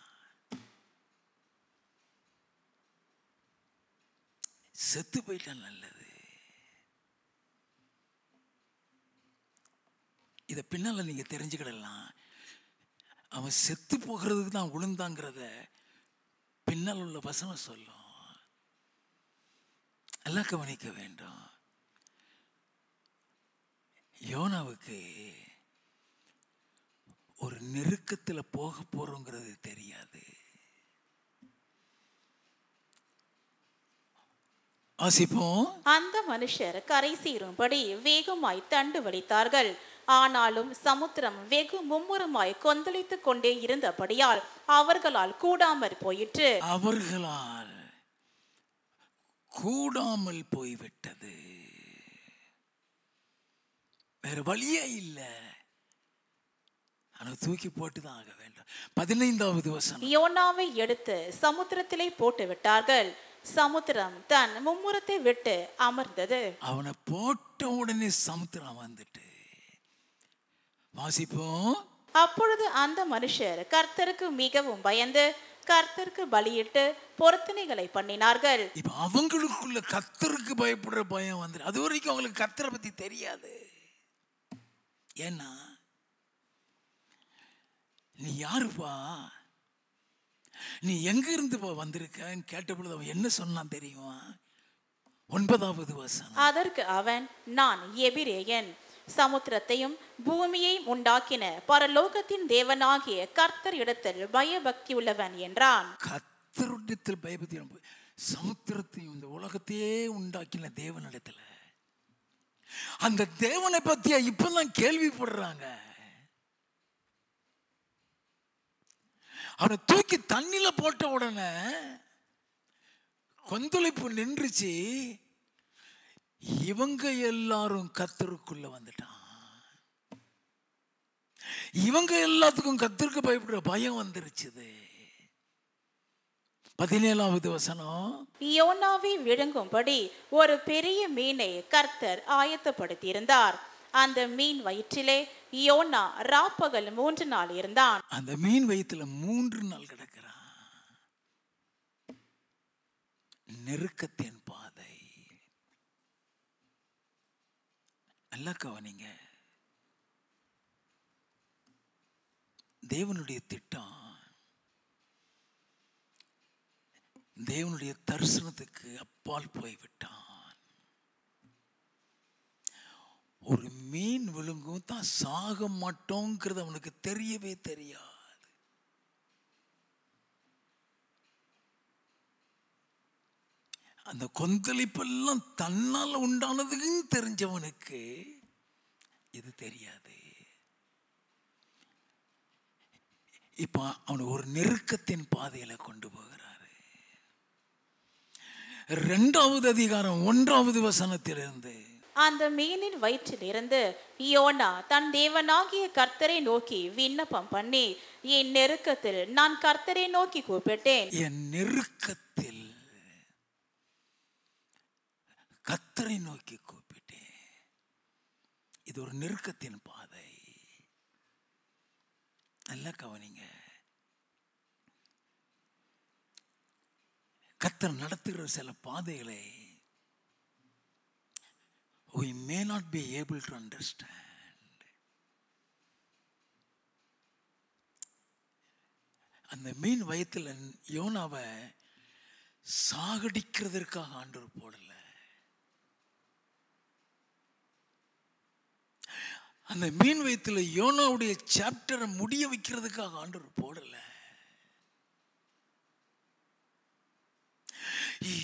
S1: செத்து போயிட்டா நல்லது. இதை பின்னால நீங்க தெரிஞ்சுக்கிடலாம். அவன் செத்து போகிறதுக்கு தான் விழுந்தாங்கிறத பின்னால் உள்ள வசனம் சொல்லும். எல்லாம் கவனிக்க வேண்டும். யோனாவுக்கு ஒரு நெருக்கத்தில் போக போறோங்கிறது தெரியாது. வாசிப்போம்.
S2: அந்த மனுஷர் கரை சேரும்படி வேகமாய் தண்டு வலித்தார்கள். ஆனாலும் சமுத்திரம் வெகு மும்முரமாய் கொந்தளித்து கொண்டே இருந்தபடியால் அவர்களால் கூடாமற் போயிற்று.
S1: அவர்களால் கூடாமல் போய்விட்டது. வேற வழியே இல்லை. ஆனா தூக்கி போட்டுதான் ஆக வேண்டும். 15வது வசனம்.
S2: யோனாவை எடுத்து சமுத்திரத்திலே போட்டு விட்டார்கள். சமுத்திரம் தன் மும்முரத்தை விட்டு அமர்ந்தது.
S1: அவனை போட்ட உடனே சமுத்திரம் வந்துட்டு. வாசிப்போம்.
S2: அப்பொழுது அந்த மனுஷர் கர்த்தருக்கு மிகவும் பயந்து கர்த்தருக்கு பலியிட்டு பொருத்தனைகளை பண்ணினார்கள்.
S1: இப்ப அவங்களுக்குள்ள கர்த்தருக்கு பயப்படுற பயம் வந்து, அது வரைக்கும் அவங்களுக்கு கர்த்தரை பத்தி தெரியாது. ஏன்னா நீ யாருப்பா, நீ எங்க இருந்து வந்திருக்க கேட்ட பொழுது அவன் என்ன சொன்னான் தெரியுமா? 9வது வசனம்.
S2: அதற்கு அவன், நான் எபிரேயன், சமுத்திரத்தையும் பூமியையும் உண்டாக்கின பரலோகத்தின் தேவனாகிய கர்த்தர் இடத்தில் பயபக்தி உள்ளவன் என்றான்.
S1: கர்த்தரிடத்தில் பயபக்தி. சமுத்திரத்தையும் இந்த உலகத்தையே உண்டாக்கின தேவனிடத்துல அந்த தேவனை பத்தியா இப்பதான் கேள்விப்படுறாங்க. அவனை தூக்கி தண்ணில போட்ட உடனே கொந்தளிப்பு நின்றுச்சு. இவங்க எல்லாரும் கர்த்தருக்குள்ள வந்துட்டான். இவங்க எல்லாத்துக்கும் கர்த்தருக்கு பயப்படுற பயம் வந்துருச்சு. 17வது வசனம்,
S2: யோனாவை விழுங்கும்படி ஒரு பெரிய மீனை கர்த்தர் ஆயத்தப்படுத்தி இருந்தார். அந்த மீன் வயிற்றிலே யோனா ராப்பகல் 3 நாள் இருந்தான்.
S1: அந்த மீன் வயிற்றுல 3 நாள் கிடக்கிறான். நெருக்கத்தின் பாதை. நல்லா கவனிங்க. தேவனுடைய திட்டம், தேவனுடைய தரிசனத்துக்கு அப்பால் போய்விட்டான். ஒரு மீன் விழுங்கும் தான் சாக மாட்டோங்கிறது அவனுக்கு தெரியவே தெரியாது. அந்த கொந்தளிப்பெல்லாம் தன்னால் உண்டானதுன்னு தெரிஞ்சவனுக்கு இது தெரியாது. இப்ப அவனை ஒரு நெருக்கத்தின் பாதையில கொண்டு போகிறாரு. 2வது அதிகாரம் 1வது வசனத்திலிருந்து,
S2: அந்த மீனின் வயிற்றில் இருந்து யோனா தன் தேவனாகிய கர்த்தரை நோக்கி விண்ணப்பம் பண்ணி, என் நெருக்கத்தில் நான் கர்த்தரை நோக்கி கூப்பிட்டேன்.
S1: என் நெருக்கத்தில் கர்த்தரை நோக்கி கூப்பிட்டேன். இது ஒரு நெருக்கத்தின் பாதை. நல்லா கவனிங்க. கர்த்தர் நடத்துகிற சில பாதைகளை we may not be able to understand. அந்த மீன் வயிற்றுல யோனாவை சாகடிக்கிறதற்காக ஆண்டவர் போடல. அந்த மீன் வயிற்றுல யோனாவுடைய சாப்டரை முடிய வைக்கிறதுக்காக ஆண்டவர் போடல.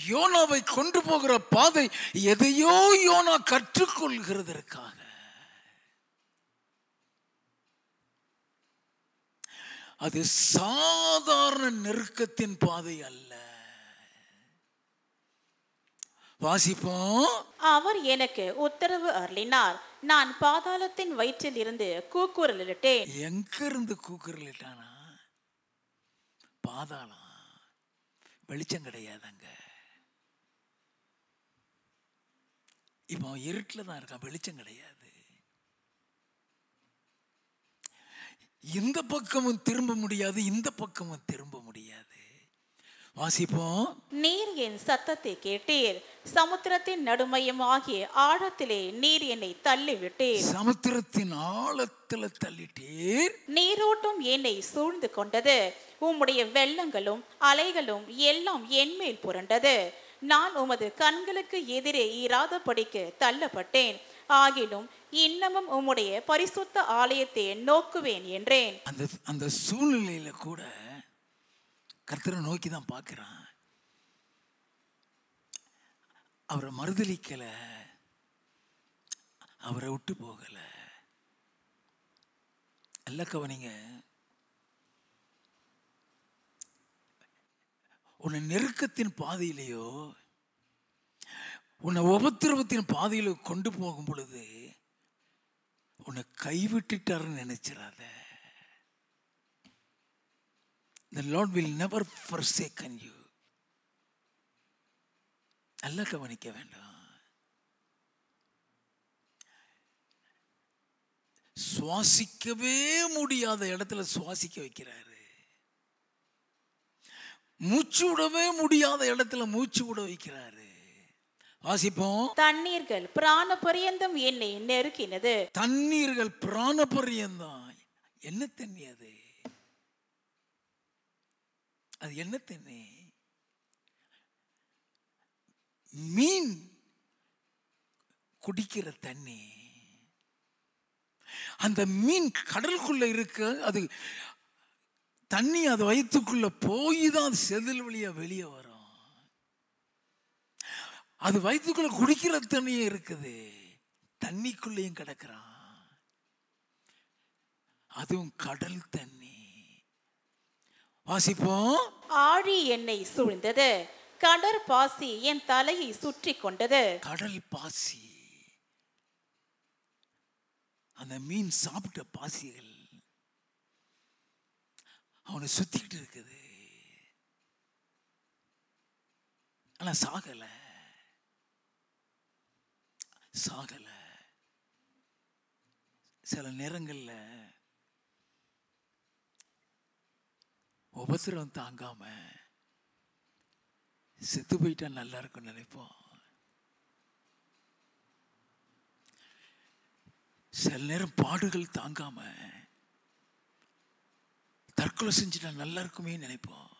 S1: யோனாவை கொண்டு போகிற பாதை எதையோ யோனா கற்றுக்கொள்கிறதற்காக. அது சாதாரண நெருக்கத்தின் பாதை அல்ல. வாசிப்போம்.
S2: அவர் எனக்கு உத்தரவு அருளினார். நான் பாதாளத்தின் வயிற்றில் இருந்து கூக்குரலிட்டேன்.
S1: எங்க இருந்து கூக்குரலிட்டானா? பாதாளம். வெளிச்சம் கிடையாதுங்க. இப்போ இருட்டில் தான் இருக்கான், வெளிச்சம் கிடையாது. இந்த பக்கமும் திரும்ப முடியாது, இந்த பக்கமும் திரும்ப முடியாது. வாசிப்போம்.
S2: நீர் என் சத்தத்தை கேட்டீர், சமுத்திரத்தின் நடுமையம் ஆகிய ஆழத்திலே நீர் என்னை தள்ளிவிட்டீர்.
S1: சமுத்திரத்தின் ஆழத்துல தள்ளிட்டீர்.
S2: நீரோட்டம் என்னை சூழ்ந்து கொண்டது, உம்முடைய வெள்ளங்களும் அலைகளும் எல்லாம் என்மேல் புரண்டது. நான் உமது கண்களுக்கு எதிரே இராதபடிக்கு தள்ளப்பட்டேன். ஆகிலும் இன்னமும் உம்முடைய பரிசுத்த ஆலயத்தை நோக்குவேன் என்றேன்.
S1: அந்த சூழ்நிலையில கூட கர்த்தரை நோக்கி தான் பார்க்கிறான். அவரை மறுதலிக்கல, அவரை விட்டு போகல. அல்ல கவனிங்க. உன்னை நெருக்கத்தின் பாதையிலேயோ உன்னை உபத்திரவத்தின் பாதையில கொண்டு போகும் பொழுது உன்னை கைவிட்டுட்டாருன்னு நினைச்சிடாத. The Lord will never forsaken you. நல்லா கவனிக்க வேண்டாம். சுவாசிக்கவே முடியாத இடத்துல சுவாசிக்க வைக்கிறாரு. மூச்சு விடவே முடியாத இடத்துல மூச்சு விட வைக்கிறாரு. வாசிப்போம்.
S2: தண்ணீர்கள் பிராண பரியந்தம் என்னை நெருக்கினது.
S1: தண்ணீர்கள் பிராண பரியந்தம். என்ன தண்ணி அது? அது என்ன தண்ணி? மீன் குடிக்கிற தண்ணி. அந்த மீன் கடலுக்குள்ள இருக்க, அது தண்ணி அது வயிற்றுக்குள்ள போய் தான் செதில் வழியா வெளியே வரும். அது வயிற்றுக்குள்ள குடிக்கிற தண்ணியும் இருக்குது, தண்ணிக்குள்ளேயும் கிடக்கிறான். அதுவும் கடல் தண்ணி. வாசிப்போம்.
S2: ஆழி என்னை சூழ்ந்தது, கடற் பாசி என் தலையை சுற்றி கொண்டது.
S1: கடல் பாசி, அந்த மீன் சாப்பிட்ட பாசிகள் அவனை சுத்திக்கிட்டு இருக்குது. ஆனா சாகல. சில நேரங்கள்ல உபத்திரம் தாங்காம செத்து போயிட்டா நல்லா இருக்கும் நினைப்போம். சில நேரம் பாடுகள் தாங்காம தற்கொலை செஞ்சுட்டா நல்லா இருக்குமே நினைப்போம்.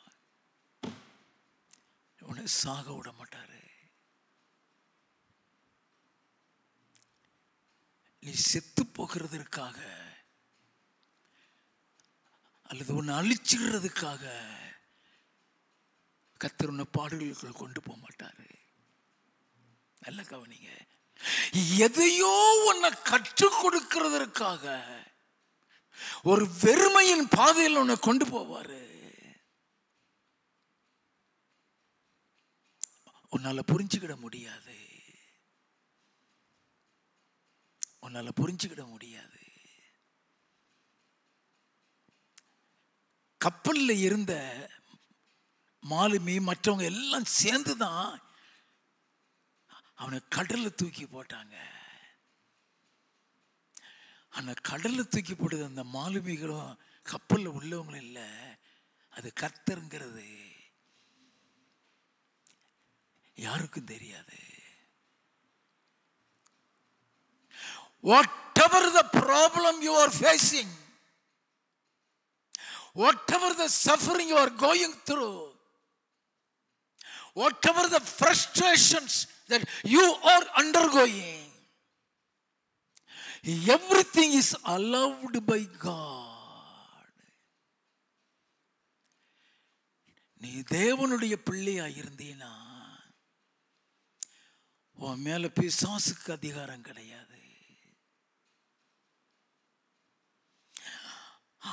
S1: உன்னை சாக விட மாட்டாரு. நீ செத்து போகிறதற்காக அல்லது உன்னை அழிச்சுக்கிறதுக்காக கர்த்தர் உன்னை பாடுகளுக்குள்ள கொண்டு போக மாட்டாரு. நல்ல கவனிங்க. எதையோ உன்னை கற்றுக் கொடுக்கிறதற்காக ஒரு வெறுமையின் பாதையில் உன்னை கொண்டு போவாரு. உன்னால புரிஞ்சுக்கிட முடியாது. கப்பல்ல இருந்த மாலுமி மற்றவங்க எல்லாம் சேர்ந்துதான் அவனை கடல்ல தூக்கி போட்டாங்க. ஆனா கடல்ல தூக்கி போட்டது அந்த மாலுமிகளும் கப்பல்ல உள்ளவங்களும் இல்லை, அது கர்த்தருங்கிறது யாருக்கும் தெரியாது. Whatever the problem you are facing, whatever the suffering you are going through, whatever the frustrations that you are undergoing, everything is allowed by God. நீ தேவனுடைய பிள்ளையா இருந்தீனா உன் மேல பிசாசுக்கு அதிகாரம் கிடையாது.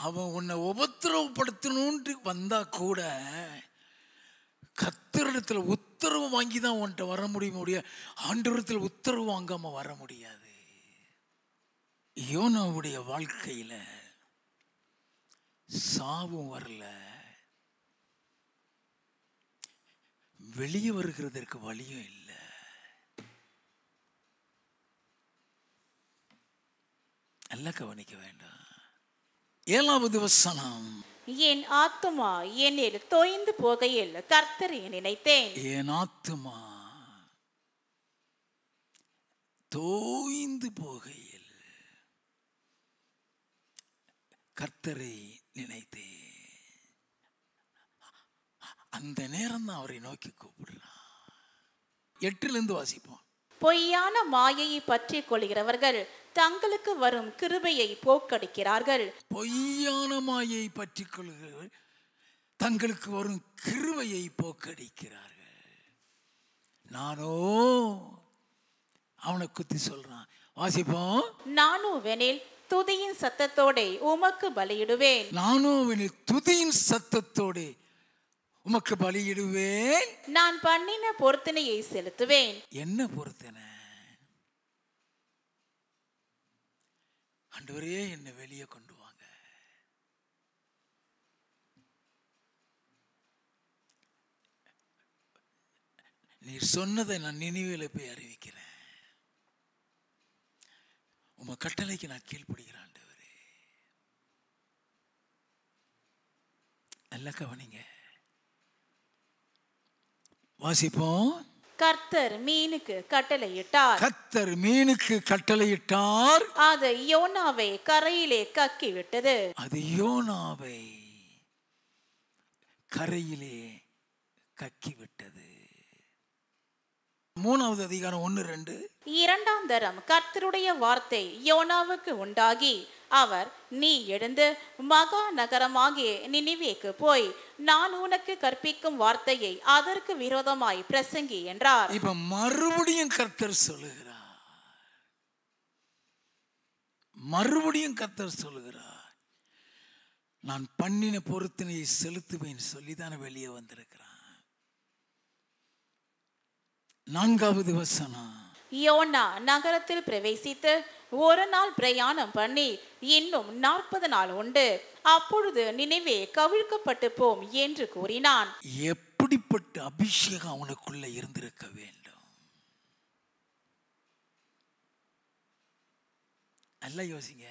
S1: அவன் உன்னை உபத்திரவப்படுத்தணும்னு வந்தா கூட கர்த்தரிடத்துல உத்தரவு வாங்கி தான் உன்கிட்ட வர முடியும். ஆண்டவரிடத்துல உத்தரவு வாங்காம வர முடியாது. யோனாவுடைய வாழ்க்கையில சாவும் வரல, வெளியே வருகிறதற்கு வழியும் இல்லை. நல்லா கவனிக்க வேண்டாம். 7வது வசனம்.
S2: என் ஆத்துமா என்னில் தோய்ந்து போகையில் கர்த்தரை நினைத்தேன்.
S1: என் ஆத்துமா தோய்ந்து போகையில் கர்த்தரை நினைத்தேன். அந்த நேரம் தான் அவரை நோக்கி கூப்பிடுறான். 8 வாசிப்போம்.
S2: பொய்யான மாயையை பற்றி கொள்கிறவர்கள் தங்களுக்கு வரும் கிருபையை போக்கடிக்கிறார்கள்.
S1: பொய்யான மாயை பற்றி கொள்கிறவர்கள் தங்களுக்கு வரும் கிருபையை போக்கடிக்கிறார்கள். நானோ அவனை குத்தி சொல்றான். வாசிப்போம்.
S2: நானுவெனில் துதியின் சத்தத்தோட உமக்கு பலியிடுவேன்.
S1: நானுவெனில் துதியின் சத்தத்தோட உமக்கு பலியிடுவேன்.
S2: நான் பண்ணின பொருத்தனையை செலுத்துவேன்.
S1: என்ன பொருத்தனை? ஆண்டவரே என்னை வெளியே கொண்டு வாங்க. நீர் சொன்னதை நான் நினைவில் போய் அறிவிக்கிறேன். உம கட்டளைக்கு நான் கீழ்ப்படுகிறேன். ஆண்டவரே நல்ல கவனிங்க. வாசிப்போம்.
S2: கர்த்தர் மீனுக்கு கட்டளையிட்டார்.
S1: கர்த்தர் மீனுக்கு கட்டளையிட்டார்.
S2: அது யோனாவை கரையிலே கக்கி விட்டது.
S1: அது யோனாவை கரையிலே கக்கி விட்டது. 3வது அதிகாரம் 1-2.
S2: 2ஆம் தரம் கர்த்தருடைய வார்த்தை யோனாவுக்கு உண்டாகி, அவர், நீ எழுந்து மகா நகரமாகிய நினிவேக்கு போய் நான் உனக்கு கற்பிக்கும் வார்த்தையை அதற்கு விரோதமாய் பிரசங்கி என்றார்.
S1: இப்ப மறுபடியும் கர்த்தர் சொல்லுகிறார், நான் பண்ணின பொருத்தனையை செலுத்துவேன் சொல்லிதான வெளியே வந்திருக்கிறான். 4வது வசனம்,
S2: யோனா நகரத்தில் பிரவேசித்து ஒரு நாள் பிரயாணம் பண்ணி இன்னும் 40 நாள் உண்டு, அப்பொழுது நினைவே கவிழ்க்கப்பட்டு போம் என்று கூறினான்.
S1: எப்படிப்பட்ட அபிஷேகம் அவனுக்குள்ள இருந்திருக்க வேண்டும்? நல்லா யோசிங்க.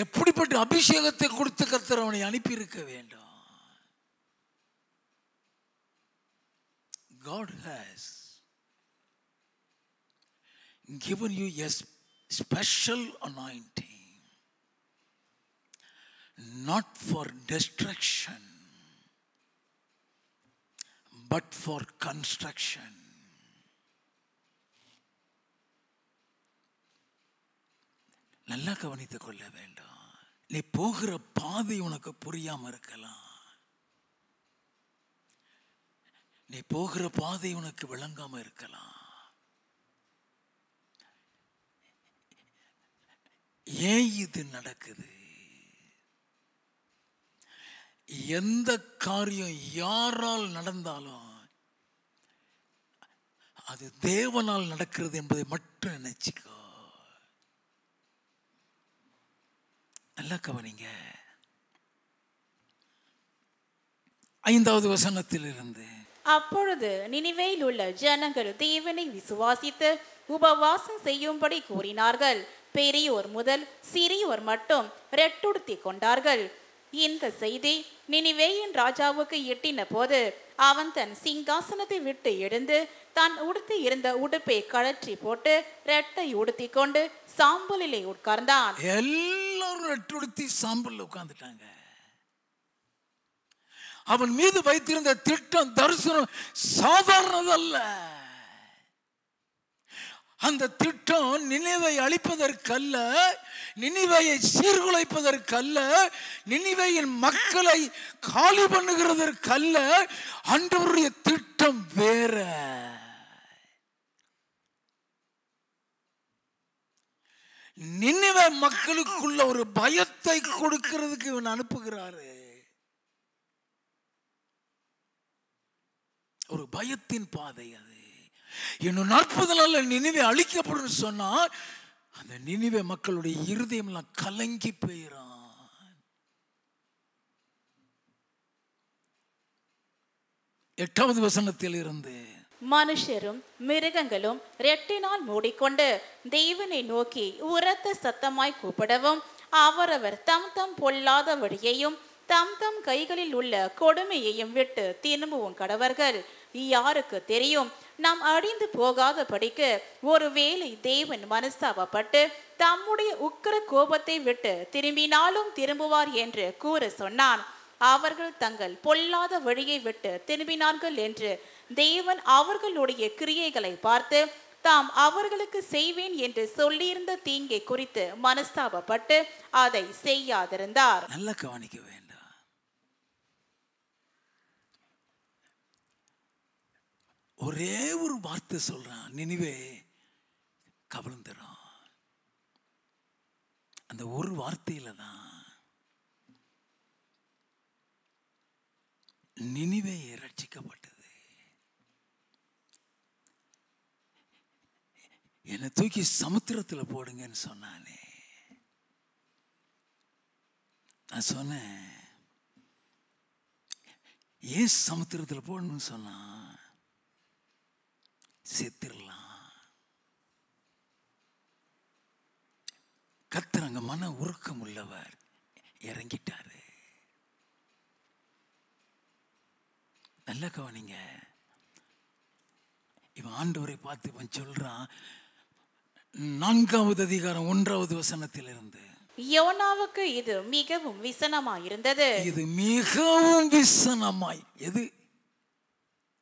S1: எப்படிப்பட்ட அபிஷேகத்தை கொடுத்து கர்த்தர் அவனை அனுப்பி இருக்க வேண்டும்? God has given you a special anointing, not for destruction but for construction. நல்லா கவனித்துக் கொள்ள வேண்டும். நீ போகிற பாதை உனக்கு புரியாம இருக்கலாம், நீ போகிற பாதை உனக்கு விளங்காம இருக்கலாம். ஏன் இது நடக்குது? எந்த காரியம் யாரால் நடந்தாலும் அது தேவனால் நடக்கிறது என்பதை மட்டும் நினைச்சுக்கோ. நல்லா கவனிங்க. 5வது வசனத்தில் இருந்து,
S2: அப்பொழுது நினிவேயில் உள்ள ஜனங்கள் தேவனை விசுவாசித்து உபவாசம் செய்யும்படி கூறினார்கள். பெரியோர் முதல் சிறியோர் மட்டும் ரெட்டுடுத்தி கொண்டார்கள். இந்த செய்தி நினிவேயின் ராஜாவுக்கு எட்டின போது அவன் தன் சிங்காசனத்தை விட்டு எழுந்து தான் உடுத்தி இருந்த உடுப்பை கழற்றி போட்டு ரெட்டை உடுத்தி கொண்டு சாம்பலிலே உட்கார்ந்தான்.
S1: எல்லாரும் ரெட்டுடுத்தி சாம்பல் உட்கார்ந்துட்டாங்க. அவன் மீது வைத்திருந்த திட்டம் தரிசனம் சாதாரணதல்ல. அந்த திட்டம் நினிவேயை அழிப்பதற்கல்ல, நினிவேயை சீர்குலைப்பதற்கல்ல, நினிவேயின் மக்களை காலி பண்ணுகிறதற்கல்ல. ஆண்டவருடைய திட்டம் வேற. நினிவே மக்களுக்குள்ள ஒரு பயத்தை கொடுக்கிறதுக்கு இவன் அனுப்புகிறாரு. ஒரு பயத்தின் பாதை அது. இன்னும் 40 நாள்ல நினிவே அழிக்கப்படும் சொன்னா அந்த நினிவே மக்களுடைய இருதயம் எல்லாம் கலங்கி போயிடும். 8வது வசனத்தில் இருந்து,
S2: மனுஷரும் மிருகங்களும் ரெட்டினால் மூடிக்கொண்டு தேவனை நோக்கி உரத்த சத்தமாய் கூப்பிடவும் அவரவர் தம் தம் பொல்லாத வழியையும் தம் தம் கைகளில் உள்ள கொடுமையையும் விட்டு திரும்பவும் கடவர்கள். யாருக்கு தெரியும், நாம் அழிந்து போகாத படிக்கு ஒருவேளை தேவன் மனஸ்தாபப்பட்டு தம்முடைய உக்கிர கோபத்தை விட்டு திரும்பினாலும் திரும்புவார் என்று கூற சொன்னான். அவர்கள் தங்கள் பொல்லாத வழியை விட்டு திரும்பினார்கள் என்று தேவன் அவர்களுடைய கிரியைகளை பார்த்து தாம் அவர்களுக்கு செய்வேன் என்று சொல்லியிருந்த தீங்கை குறித்து மனஸ்தாபப்பட்டு அதை செய்யாதிருந்தார்.
S1: நல்ல கவனிக்க வேண்டாம். ஒரே ஒரு வார்த்தை சொல்றான், நினிவே கவிழ்ந்துடும். அந்த ஒரு வார்த்தையில தான் நினிவே ரட்சிக்கப்பட்டது. என்னை தூக்கி சமுத்திரத்தில் போடுங்கன்னு சொன்னானே, நான் சொன்னேன் ஏன் சமுத்திரத்தில் போடணும்னு சொன்னா, செத்துடலாம். கர்த்தர் அங்க மன உருக்கம் உள்ளவர், இறங்கிட்டாரு. நல்ல கவனிங்க. இவன் ஆண்டவரை பார்த்து இவன் சொல்றான், 4வது அதிகாரம் 1வது வசனத்தில் இருந்து,
S2: யோனாவுக்கு இது மிகவும் விசனமாயிருந்தது.
S1: இது மிகவும் விசனமாய், எது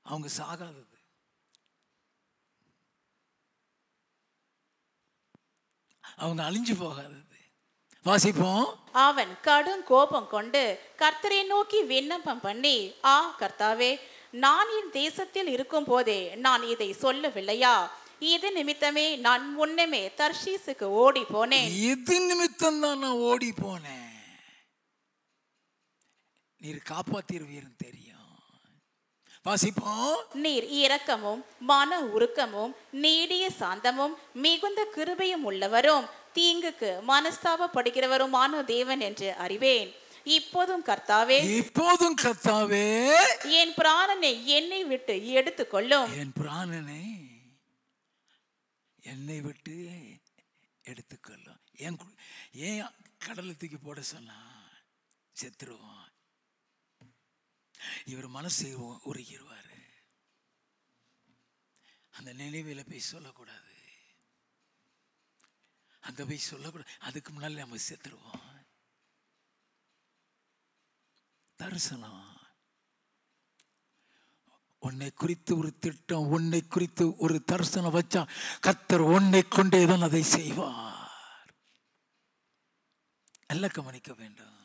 S1: அவங்க சாகாதது. அவங்க அழிஞ்சு போகாதது. வாசிப்போம்.
S2: அவன் கடும் கோபம் கொண்டு கர்த்தரை நோக்கி விண்ணப்பம் பண்ணி, கர்த்தாவே, நான் என் தேசத்தில் இருக்கும் போதே நான் இதை சொல்லவில்லையா? இது நிமித்தமே நான் முன்னமே தர்ஷீசுக்கு ஓடி போனேன்.
S1: இது நிமித்தம் தான் நான் ஓடி போனேன். நீர் காப்பாத்திருவீர்னு தெரியும். வாசிப்போம்.
S2: நீர் இரக்கமும் மன உருக்கமும் நீடிய சாந்தமும் மிகுந்த கிருபையும் உள்ளவரும் தீங்குக்கு மனஸ்தாபப்படுகிறவருமான தேவன் என்று அறிவேன். இப்போதும் கர்த்தாவே, என் பிராணனை என்னை விட்டு எடுத்துக்கொள்ளும்.
S1: என் பிராணனை என்னை விட்டு எடுத்துக்கொள்ளும். ஏன் கடலை தூக்கி போட சொன்னா? செத்துருவான். இவர் மனசு உருகிடுவாரு. அந்த நினைவில் போய் சொல்லக்கூடாது, அங்க போய் சொல்லக்கூடாது. அதுக்கு முன்னால நம்ம செத்துருவோம். தரிசனம் உன்னை குறித்து ஒரு திட்டம், உன்னை குறித்து ஒரு தரிசனம் வச்சா கர்த்தர் உன்னை கொண்டேதான் அதை செய்வார். எல்லாம் கவனிக்க வேண்டும்.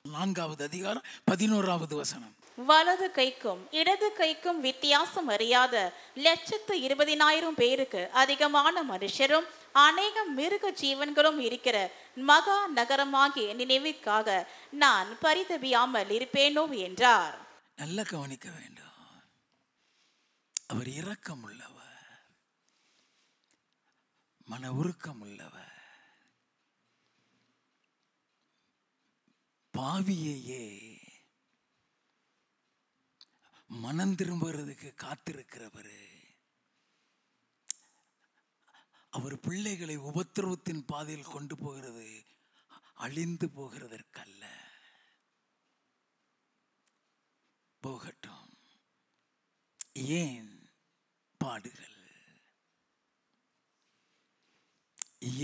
S1: நான்காவது அதிகாரம் 11வது வசனம்.
S2: வலது கைக்கும் இடது கைக்கும் வித்தியாசம் அறியாத 120,000 பேருக்கு அதிகமான மனுஷரும் அநேக மிருக ஜீவன்களும் இருக்கிற மகா நகரமாகிய நினைவுக்காக நான் பரிதபியாமல் இருப்பேனோ என்றார்.
S1: நல்லா கவனிக்க வேண்டும். அவர் இரக்கம் உள்ளவர், மன உருக்கம் உள்ளவர். பாவியையே மனம் திரும்புறதுக்கு காத்திருக்கிறவர். அவர் பிள்ளைகளை உபத்திரவத்தின் பாதையில் கொண்டு போகிறது அழிந்து போகிறதற்கல்ல. போகட்டும். ஏன் பாடுகள்?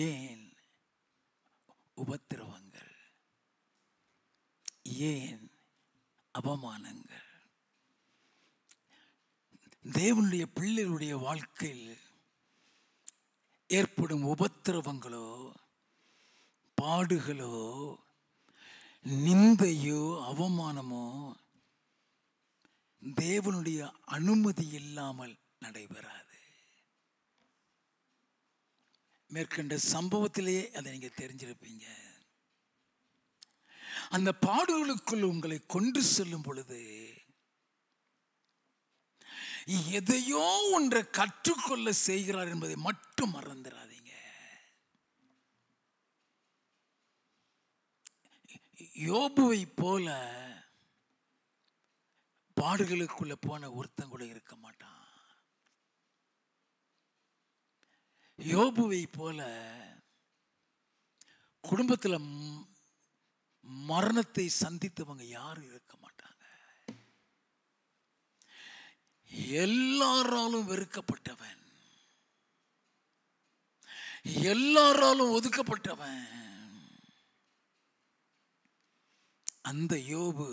S1: ஏன் உபத்திரவங்கள்? ஏன் அவமானங்கள்? தேவனுடைய பிள்ளைகளுடைய வாழ்க்கையில் ஏற்படும் உபத்திரவங்களோ பாடுகளோ நிந்தையோ அவமானமோ தேவனுடைய அனுமதி இல்லாமல் நடைபெறாது. மேற்கண்ட சம்பவத்திலேயே அதை நீங்க தெரிஞ்சிருப்பீங்க. அந்த பாடுகளுக்குள் உங்களை கொண்டு செல்லும் பொழுது எதையோ ஒன்றை கற்றுக்கொள்ள செய்கிறார் என்பதை மட்டும் மறந்துடாதீங்க. யோபுவை போல பாடுகளுக்குள்ள போன ஒருத்தன் கூட இருக்க மாட்டான். யோபுவை போல குடும்பத்தில் மரணத்தை சந்தித்தவங்க யாரும் இருக்க மாட்டாங்க. எல்லாராலும் வெறுக்கப்பட்டவன், எல்லாராலும் ஒதுக்கப்பட்டவன் அந்த யோபு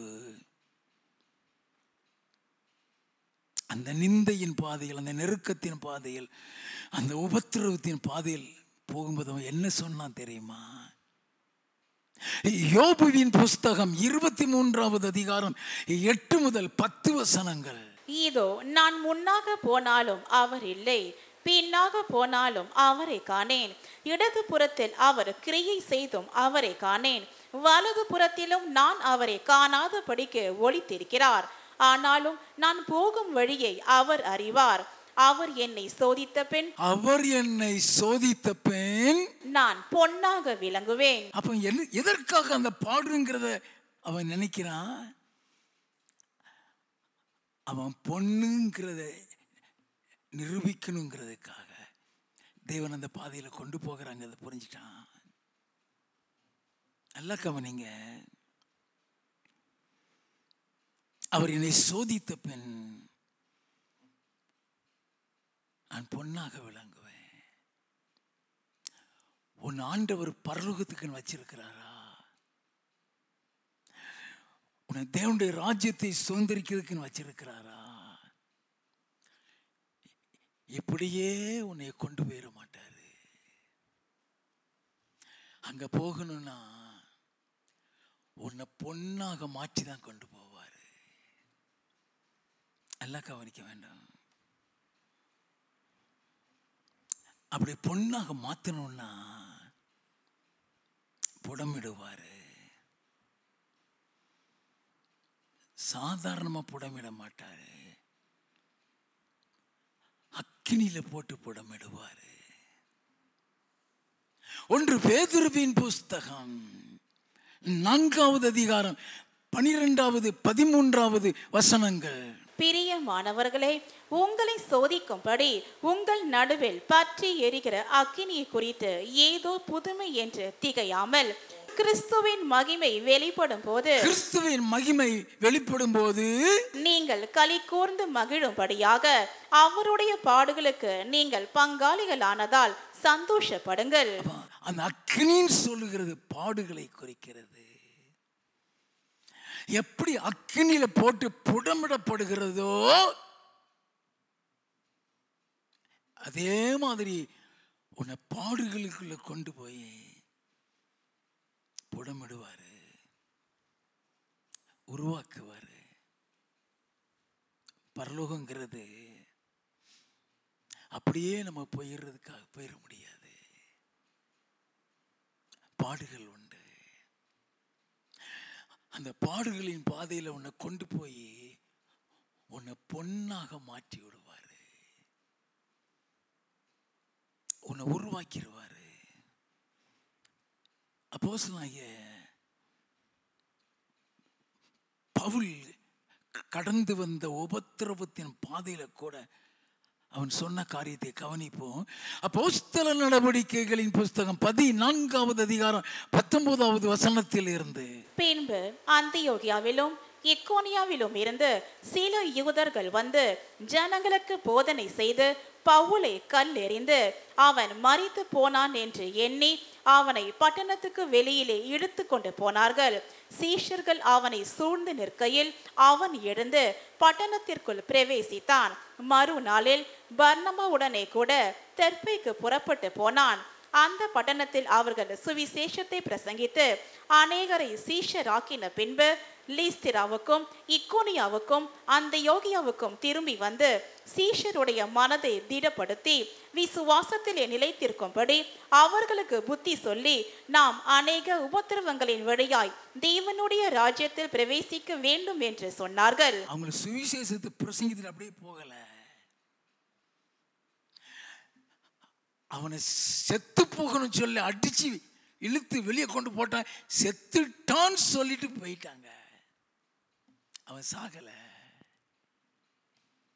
S1: அந்த நிந்தையின் பாதையில், அந்த நெருக்கத்தின் பாதையில், அந்த உபத்திரவத்தின் பாதையில் போகும்போது அவன் என்ன சொன்னான் தெரியுமா? யோபுவின் புஸ்தகம் 23வது அதிகாரம் 8 முதல் 10 வசனங்கள்.
S2: இதோ நான் முன்னாக போனாலும் அவர் இல்லை, பின்னாக போனாலும் அவரை காணேன். இடது புறத்தில் அவர் கிரியை செய்தும் அவரை காணேன், வலது புறத்திலும் நான் அவரை காணாதபடிக்கு ஒளித்திருக்கிறார். ஆனாலும் நான் போகும் வழியை அவர் அறிவார். அவர் என்னை சோதித்த பின் நான் பொன்னாக விளங்குவேன்.
S1: அப்ப எதற்காக அந்த பாடுங்கிறத அவன் நினைக்கிறான்? அவன் பொண்ணுங்கிறத நிரூபிக்கணுங்கிறதுக்காக தேவன் அந்த பாதையில கொண்டு போகிறாங்க. அதை புரிஞ்சிட்டான். நல்லா கவனிங்க. அவர் என்னை சோதித்த பின் நான் பொன்னாக விளங்குவேன். உன் ஆண்டவர் பரலோகத்துக்கு வச்சிருக்கிறாரா? உன்னை தேவனுடைய ராஜ்யத்தை சுதந்திரிக்கிறதுக்கு வச்சிருக்கிறாரா? இப்படியே உன்னை கொண்டு போயிட மாட்டாரு. அங்க போகணும்னா உன்னை பொன்னாக மாற்றி தான் கொண்டு போவாரு. எல்லாம் கவனிக்க வேண்டாம். அப்படி பொன்னாக மாத்தணும்னா புடமிடுவாரு. சாதாரணமா புடமிட மாட்டாரு, அக்கினியில போட்டு புடமிடுவாரு. 1 பேதுருவின் புஸ்தகம் 4வது அதிகாரம் 12வது 13வது வசனங்கள்.
S2: பிரியமானவர்களே, உங்களை சோதிக்கும்படி உங்கள் நடுவில் பற்றி எரிகிற அக்கினியை குறித்து ஏதோ புதுமை என்று திகையாமல், கிறிஸ்துவின் மகிமை வெளிப்படும் போது நீங்கள் களி கூர்ந்து மகிழும்படியாக அவருடைய பாடுகளுக்கு நீங்கள் பங்காளிகளானதால் சந்தோஷப்படுங்கள்.
S1: அந்த அக்கினின்னு சொல்லுகிறது பாடுகளை குறிக்கிறது. எப்படி அக்கினியில போட்டு புடமிடப்படுகிறதோ அதே மாதிரி உன்னை பாடுகளுக்குள்ள கொண்டு போய் புடமிடுவாரு, உருவாக்குவாரு. பரலோகங்கிறது அப்படியே நம்ம போயிடுறதுக்காக போயிட முடியாது. பாடுகள் உண்டு. அந்த பாடுகளின் பாதையில உன்னை கொண்டு போய் உன்னை பொன்னாக மாற்றி விடுவாரு, உன்னை உருவாக்கிடுவாரு. அப்போஸ்தலனாகிய பவுல் கடந்து வந்த உபத்திரவத்தின் பாதையில கூட அவன் சொன்ன காரியத்தை கவனிப்போம். அப்போஸ்தல நடவடிக்கைகளின் புஸ்தகம் 14வது அதிகாரம் 19வது வசனத்தில் இருந்து,
S2: பின்பு அந்தியோகியாவிலும் இக்கோனியாவிலும் இருந்து சில யூதர்கள் வந்து ஜனங்களுக்கு போதனை செய்து பவுலை கல்லெறிந்து அவன் மரித்து போனான் என்று எண்ணி அவனை பட்டணத்துக்கு வெளியிலே இழுத்து கொண்டு போனார்கள். சீஷர்கள் அவனை சூழ்ந்து நிற்கையில் அவன் எழுந்து பட்டணத்திற்குள் பிரவேசித்தான். மறுநாளில் பர்னபாவுடனே கூட தெர்பைக்கு புறப்பட்டு போனான். அந்த பட்டணத்தில் அவர்கள் சுவிசேஷத்தை பிரசங்கித்து அநேகரை சீஷராக்கின பின்பு லீஸ்திராவுக்கும் இக்கோனியாவுக்கும் அந்தியோகியாவுக்கும் திரும்பி வந்து சீஷருடைய மனதை திடப்படுத்தி விசுவாசத்திலே நிலைத்திருக்கும்படி அவர்களுக்கு புத்தி சொல்லி, நாம் அநேக உபத்திரவங்களின் வழியாய் தேவனுடைய ராஜ்யத்தில் பிரவேசிக்க வேண்டும் என்று சொன்னார்கள்.
S1: அவங்க சுவிசேஷத்தை பிரசங்கித்து அப்படியே போகல, அவனை செத்து போகணும் சொல்லி அடிச்சு இழுத்து வெளியே கொண்டு போட்டான். செத்துட்டான்னு சொல்லிட்டு போயிட்டாங்க. அவன் சாகல.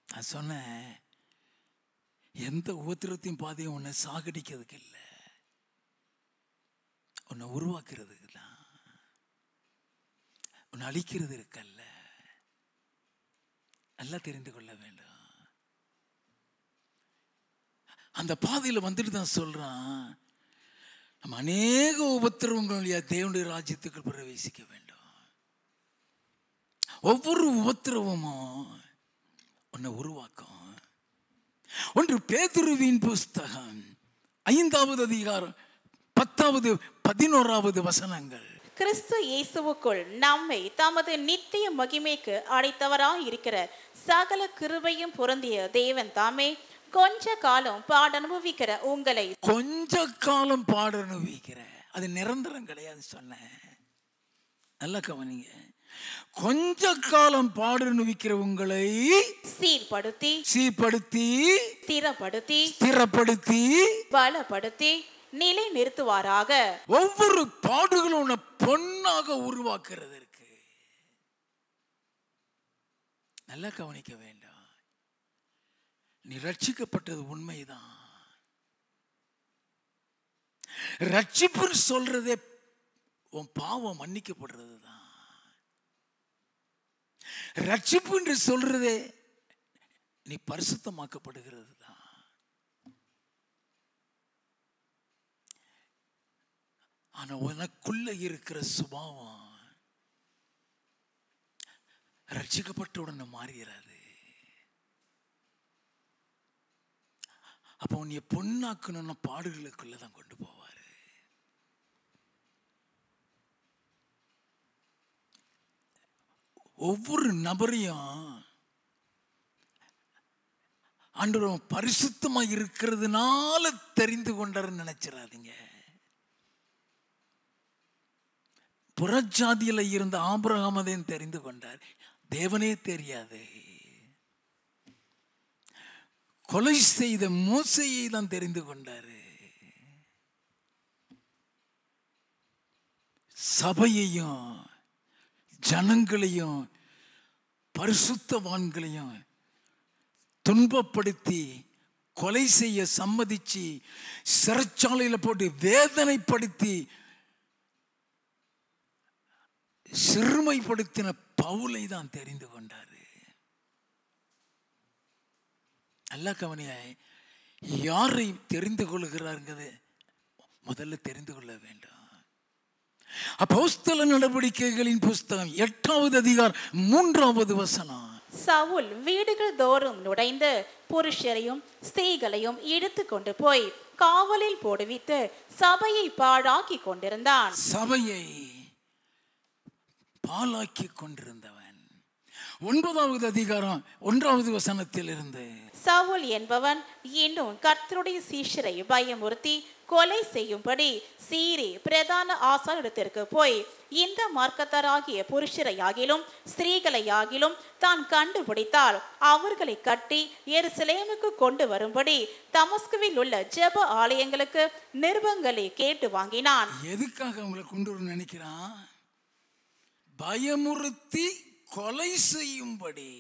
S1: நான் சொன்னேன், எந்த உபத்திரத்தையும் பாதையும் உன்னை சாகடிக்கிறதுக்கு இல்லை, உன்னை உருவாக்குறதுக்கு தான், உன்னை அழிக்கிறது இருக்கல்ல. நல்லா தெரிந்து கொள்ள வேண்டும். அந்த பாதையில் வந்துட்டு தான் சொல்றான், நம்ம அநேக உபத்திரவங்கள் வழியா தேவனுடைய ராஜ்யத்துக்கு பிரவேசிக்க வேண்டும். ஒவ்வொரு உபத்திரவமும் உன்னை உருவாக்கும். 1 பேதுருவின் புஸ்தகம் 5வது அதிகாரம் 10வது 11வது வசனங்கள்.
S2: கிறிஸ்து இயேசுவுக்குள் நம்மை தமது நித்திய மகிமைக்கு அழைத்தவராய் இருக்கிற சகல கிருபையும் பொருந்திய தேவன் தாமே கொஞ்ச காலம் பாட அனுபவிக்கிற உங்களை,
S1: கொஞ்ச காலம் பாட அனுபவிக்கிற, அது நிரந்தரம் கிடையாது சொன்னேன். நல்லா கவனிங்க. கொஞ்ச காலம் பாட அனுபவிக்கிற உங்களை
S2: சீர்படுத்தி
S1: ஸ்திரப்படுத்தி
S2: பலப்படுத்தி நிலை நிறுத்துவாராக.
S1: ஒவ்வொரு பாடுகளும் உன்னை பொன்னாக உருவாக்குறது இருக்கு. நல்லா கவனிக்க வேண்டாம். நீ ரட்சிக்கப்பட்டது உண்மைதான். ரட்சிப்புன்னு சொல்றதே உன் பாவம் மன்னிக்கப்படுறது தான். ரட்சிப்பு என்று சொல்றதே நீ பரிசுத்தமாக்கப்படுகிறது தான். ஆனா உனக்குள்ள இருக்கிற சுபாவம் ரட்சிக்கப்பட்ட உடனே மாறுகிறது. அப்போ உன்னை பொண்ணாக்கணும்னா பாடுகளுக்குள்ளதான் கொண்டு போவாரு. ஒவ்வொரு நபரையும் ஆண்டவர் பரிசுத்தமா இருக்கிறதுனால தெரிந்து கொண்டாருன்னு நினைச்சிடாதீங்க. புறஜாதியில இருந்த ஆபிரகாமையும் தெரிந்து கொண்டார். தேவனே தெரியாது. கொலை செய்த மோசேயை தான் தெரிந்து கொண்டாரு. சபையையும் ஜனங்களையும் பரிசுத்தவான்களையும் துன்பப்படுத்தி கொலை செய்ய சம்மதிச்சு சிறைச்சாலையில் போட்டு வேதனைப்படுத்தி சிறுமைப்படுத்தின பவுலை தான் தெரிந்து கொண்டாரு. நல்ல கவனிய, யாரை தெரிந்து கொள்கிறாருங்கிறது முதல்ல தெரிந்து கொள்ள வேண்டும். அப்போஸ்தல நடவடிக்கைகளின் புஸ்தகம் 8வது அதிகாரம் 3வது வசனம்.
S2: சவுல் வீடுகள் தோறும் நுழைந்து புருஷரையும் ஸ்திரீகளையும் இழுத்து கொண்டு போய் காவலில் போடுவித்து சபையை பாழாக்கி கொண்டிருந்தான்.
S1: சபையை பாழாக்கி கொண்டிருந்தவன். 9வது அதிகாரம் 1வது வசனத்தில் இருந்து,
S2: சவுல் என்பவன் இன்னும் கர்த்தருடைய சீஷரை பயமுறுத்தி கொலை செய்யும்படி சீரி பிரதான ஆசாரியத்திற்கு போய் இந்த மார்க்கத்தாராகிய புருஷரையாகிலும் ஸ்திரீகளையாகிலும் தான் கண்டுபிடித்தால் அவர்களை கட்டி எருசலேமுக்கு கொண்டு வரும்படி தமஸ்குவில் உள்ள ஜெப ஆலயங்களுக்கு நிருபங்களை கேட்டு வாங்கினான்.
S1: எதுக்காக அவங்களை கொண்டு வர நினைக்கிறான்? பயமுறுத்தி கொலை செய்யும்படி.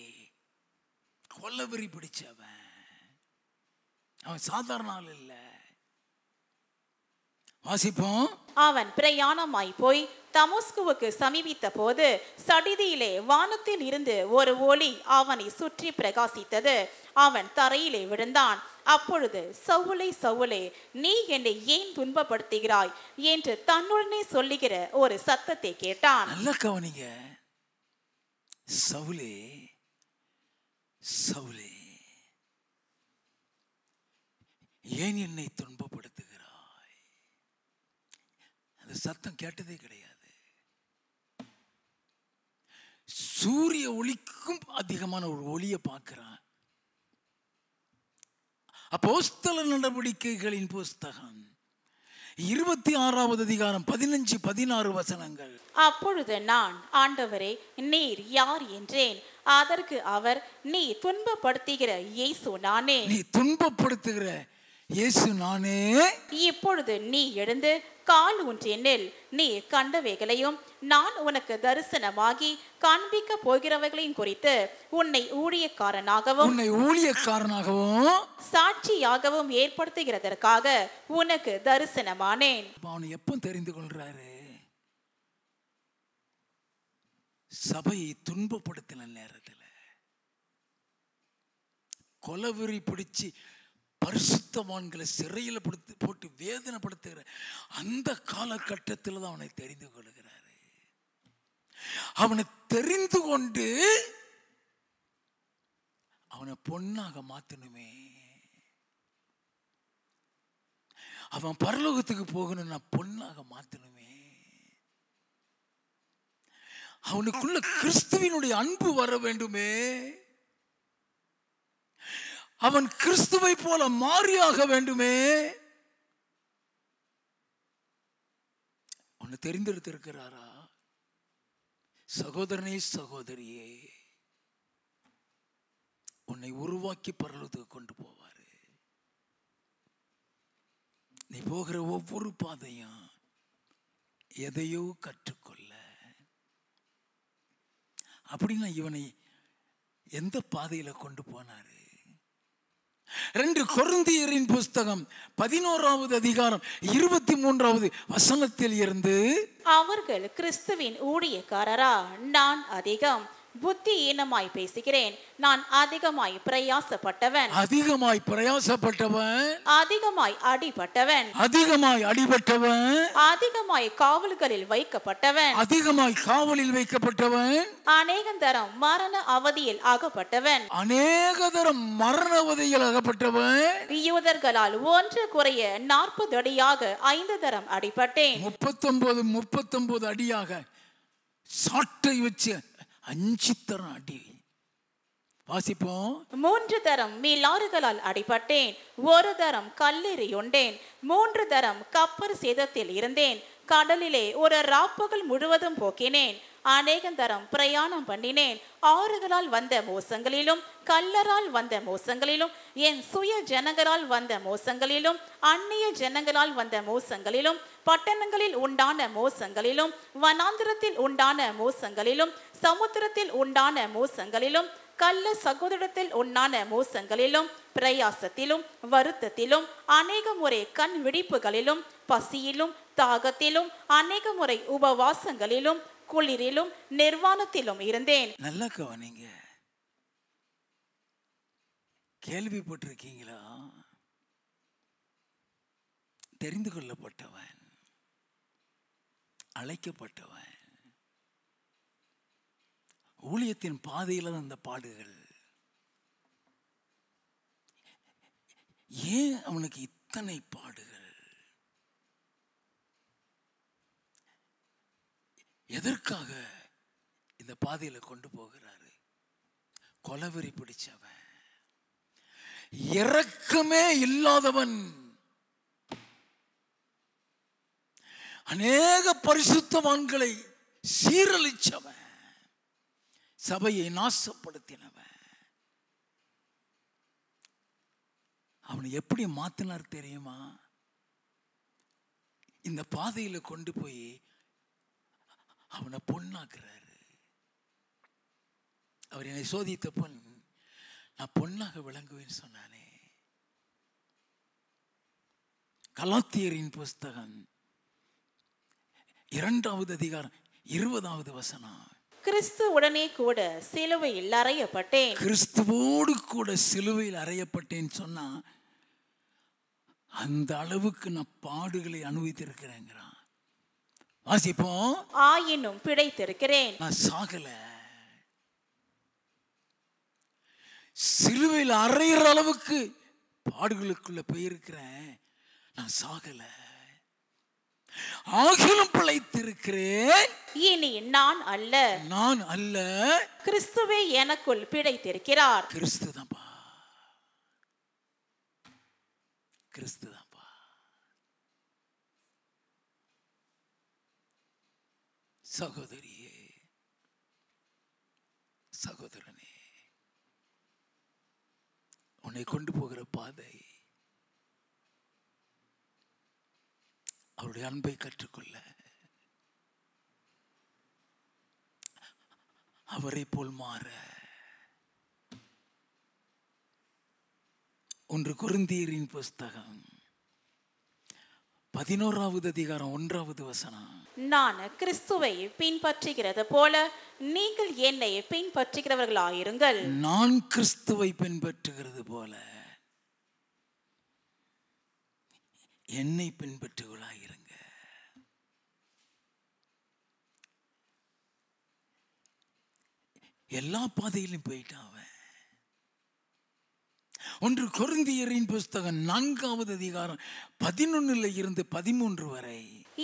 S1: கொல்லவெறி பிடிச்சவன் அவன், சாதாரண ஆள் இல்ல. வாசிப்போம்.
S2: அவன் பிரயாணமாய் போய் தமஸ்குவுக்கு சமீபித்த போது சடிதியிலே வானத்தில் இருந்து ஒரு ஒளி அவனை சுற்றி பிரகாசித்தது. அவன் தரையிலே விழுந்தான். அப்பொழுது சவுலே, சவுலே, நீ என்னை ஏன் துன்பப்படுத்துகிறாய் என்று தன்னுடனே சொல்லுகிற ஒரு சத்தத்தை கேட்டான்.
S1: நல்ல கவனிங்க. சவுலே, சவுலே, ஏன் என்னை துன்பப்படுத்துகிறாய்? அந்த சத்தம் கேட்டதே கிடையாது. சூரிய ஒளிக்கும் அதிகமான ஒரு ஒளியை பார்க்கிறான். அப்போஸ்தல நடவடிக்கைகளின் புஸ்தகம் 26வது அதிகாரம் 15-16 வசனங்கள்.
S2: அப்பொழுது நான், ஆண்டவரே, நீர் யார் என்றேன். அதற்கு அவர், நீ துன்பப்படுத்துகிற இயேசு நானே.
S1: நீ துன்பப்படுத்துகிற இயேசு நானே.
S2: இப்பொழுது நீ எழுந்து கால் ஊன்றி நில். நீ கண்டவைகளையும் நான் உனக்கு தரிசனமாகி காண்பிக்க போகிறவைகளையும் குறித்து உன்னை ஊழியக்காரனாகவும் சாட்சியாகவும் ஏற்படுத்துகிறதற்காக உனக்கு தரிசனமானேன்.
S1: அவனை எப்போ தெரிந்து கொள்றாரு? சபையை துன்பப்படுத்தின நேரத்தில், கொலவெறி பிடிச்சு பரிசுத்தவான்களை சிறையில் போட்டு வேதனைப்படுத்துகிற அந்த காலகட்டத்தில் தான் அவனை தெரிந்து கொள்கிறாரு. அவனை தெரிந்து கொண்டு அவனை பொன்னாக மாத்தணுமே. அவன் பரலோகத்துக்கு போகணும்னா பொன்னாக மாத்தணுமே. அவனுக்குள்ள கிறிஸ்துவினுடைய அன்பு வர வேண்டுமே. அவன் கிறிஸ்துவை போல மாறியாக வேண்டுமே. உன்னை தெரிந்தெடுத்திருக்கிறாரா? சகோதரனே, சகோதரியே, உன்னை உருவாக்கி பரலோகத்துக்கு கொண்டு போவாரு. நீ போகிற ஒவ்வொரு பாதையும் எதையோ கற்றுக்கொள்ள. அப்படின்னா இவனை எந்த பாதையில கொண்டு போனாரு? 2 கொரிந்தியரின் புஸ்தகம் 11வது அதிகாரம் 23வது வசனத்தில் இருந்து,
S2: அவர்கள் கிறிஸ்துவின் ஊழியக்காரரா? நான் அதிகம். புத்தியீனமாய் பேசுகிறேன். நான் அதிகமாய் பிரயாசப்பட்டவன்,
S1: அதிகமாய் பிரயாசப்பட்டவன்,
S2: அதிகமாய் அடிபட்டவன்,
S1: அதிகமாய் அடிபட்டவன்,
S2: அதிகமாய் காவல்களில் வைக்கப்பட்டவன்,
S1: அதிகமாய் காவலில் வைக்கப்பட்டவன்,
S2: அநேகந்தரம் மரண அவதியில் அகப்பட்டவன்,
S1: அநேக தரம் மரண அவதியில் அகப்பட்டவன்,
S2: யூதர்களால் ஒன்று குறைய 40 அடியாக 5 தரம் அடிபட்டேன்.
S1: 39 அடியாக சாட்டை வச்சு 5 தரம் அடி. வாசிப்போம்.
S2: 3 தரம் மிலாறுகளால் அடிபட்டேன், 1 தரம் கல்லெறி உண்டேன், 3 தரம் கப்பர் சேதத்தில் இருந்தேன், கடலிலே ஒரு ராப்பகல் முழுவதும் போக்கினேன், அநேகந்தரம் பிரயாணம் பண்ணினேன், ஆறுகளால் வந்த மோசங்களிலும் கல்லரால் வந்த மோசங்களிலும் என் சுய ஜனங்களால் வந்த மோசங்களிலும் அந்நிய ஜனங்களால் வந்த மோசங்களிலும் பட்டணங்களில் உண்டான மோசங்களிலும் வனாந்திரத்தில் உண்டான மோசங்களிலும் சமுத்திரத்தில் உண்டான மோசங்களிலும் கள்ள சகோதரத்தில் உண்டான மோசங்களிலும் பிரயாசத்திலும் வருத்தத்திலும் அநேக முறை கண் விழிப்புகளிலும் பசியிலும் தாகத்திலும் அநேக முறை உபவாசங்களிலும் குளிரிலும் நிர்வாணத்திலும் இருந்தேன்.
S1: நல்லா கவனிங்க. கேள்விப்பட்டிருக்கீங்களா? தெரிந்து கொள்ளப்பட்டவன், அழைக்கப்பட்டவன், ஊழியத்தின் பாதையில் அந்த பாடுகள். ஏன் அவனுக்கு இத்தனை பாடுகள்? எதற்காக இந்த பாதையில கொண்டு போகிறாரு? கொலவெறி பிடிச்சவன், இரக்கமே இல்லாதவன், அநேக பரிசுத்தவான்களை சீரழிச்சவன், சபையை நாசப்படுத்தினவன். அவனை எப்படி மாத்தினார் தெரியுமா? இந்த பாதையில கொண்டு போய் அவனை பொண்ணாக்குறாரு. அவர் என்னை சோதித்த பொன், நான் பொண்ணாக விளங்குவேன்னு சொன்னானே. கலாத்தியரின் புஸ்தகம் 2வது அதிகாரம் 20வது வசனம்.
S2: கிறிஸ்து உடனே கூட சிலுவையில் அறையப்பட்டேன்.
S1: கிறிஸ்துவோடு கூட சிலுவையில் அறையப்பட்டேன்னு சொன்னா அந்த அளவுக்கு நான் பாடுகளை அனுபவித்திருக்கிறேங்கிறான். வாசிப்போம்.
S2: ஆயினும் பிழைத்திருக்கிறேன்.
S1: நான் சாகல. சிலுவையில் அறையிற அளவுக்கு பாடுகளுக்குள்ள போயிருக்கிறேன். நான் சாகல, ஆகிலும் பிழைத்திருக்கிறேன்.
S2: இனி நான் அல்ல,
S1: நான் அல்ல,
S2: கிறிஸ்துவே எனக்குள் பிழைத்திருக்கிறார்.
S1: கிறிஸ்து தான்ப்பா, கிறிஸ்து தான்ப்பா. சகோதரியே, சகோதரனே, உன்னை கொண்டு போகிற பாதை அவருடைய அன்பை கற்றுக்கொள்ள, அவரை போல் மாற. 1 கொரிந்தியரின் புஸ்தகம் 11வது அதிகாரம் 1வது வசனம்.
S2: நான் கிறிஸ்துவை பின்பற்றுகிறது போல நீங்கள் என்னை பின்பற்றுகிறவர்களாயிருங்கள்.
S1: நான் கிறிஸ்துவை பின்பற்றுகிறது போல என்னை பின்பற்றுவர்களாயிருங்க. எல்லா பாதையிலும் போயிட்டான் அவன். 1 கொரிந்தியரின் புஸ்தகம் 4வது அதிகாரம் 11ல் இருந்து 13 வரை.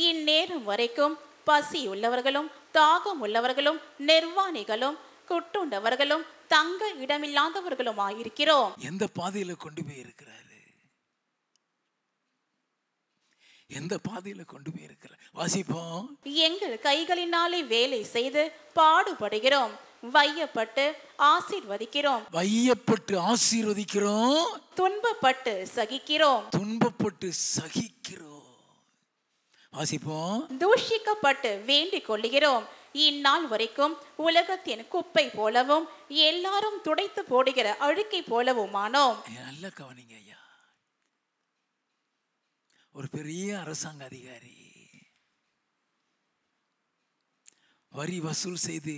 S2: இந்நேரம் வரைக்கும் பசி உள்ளவர்களும் தாகம் உள்ளவர்களும் நிர்வாணிகளும் குட்டுண்டவர்களும் தங்க இடமில்லாதவர்களுமாயிருக்கிறோம்.
S1: எந்த பாதையில கொண்டு போய் இருக்கிறாரு? எந்த பாதையில கொண்டு போய் இருக்கிறார்? வாசிப்போம்.
S2: எங்கள் கைகளினாலே வேலை செய்து பாடுபடுகிறோம், வையப்பட்டு ஆசீர்வதிக்கிறோம்,
S1: வையப்பட்டு ஆசீர்வதிக்கிறோம்,
S2: துன்பப்பட்டு சகிக்கிறோம்,
S1: துன்பப்பட்டு சகிக்கிறோம். வாசிப்போம்.
S2: தூஷிக்கப்பட்டு வேண்டிக் கொள்ளுகிறோம். இந்நாள் வரைக்கும் உலகத்தின் குப்பை போலவும் எல்லாரும் துடைத்து போடுகிற அழுக்கை போலவும் ஆனோம்.
S1: நல்ல கவனிங்க ஐயா. ஒரு பெரிய அரசாங்க அதிகாரி வரி வசூல் செய்து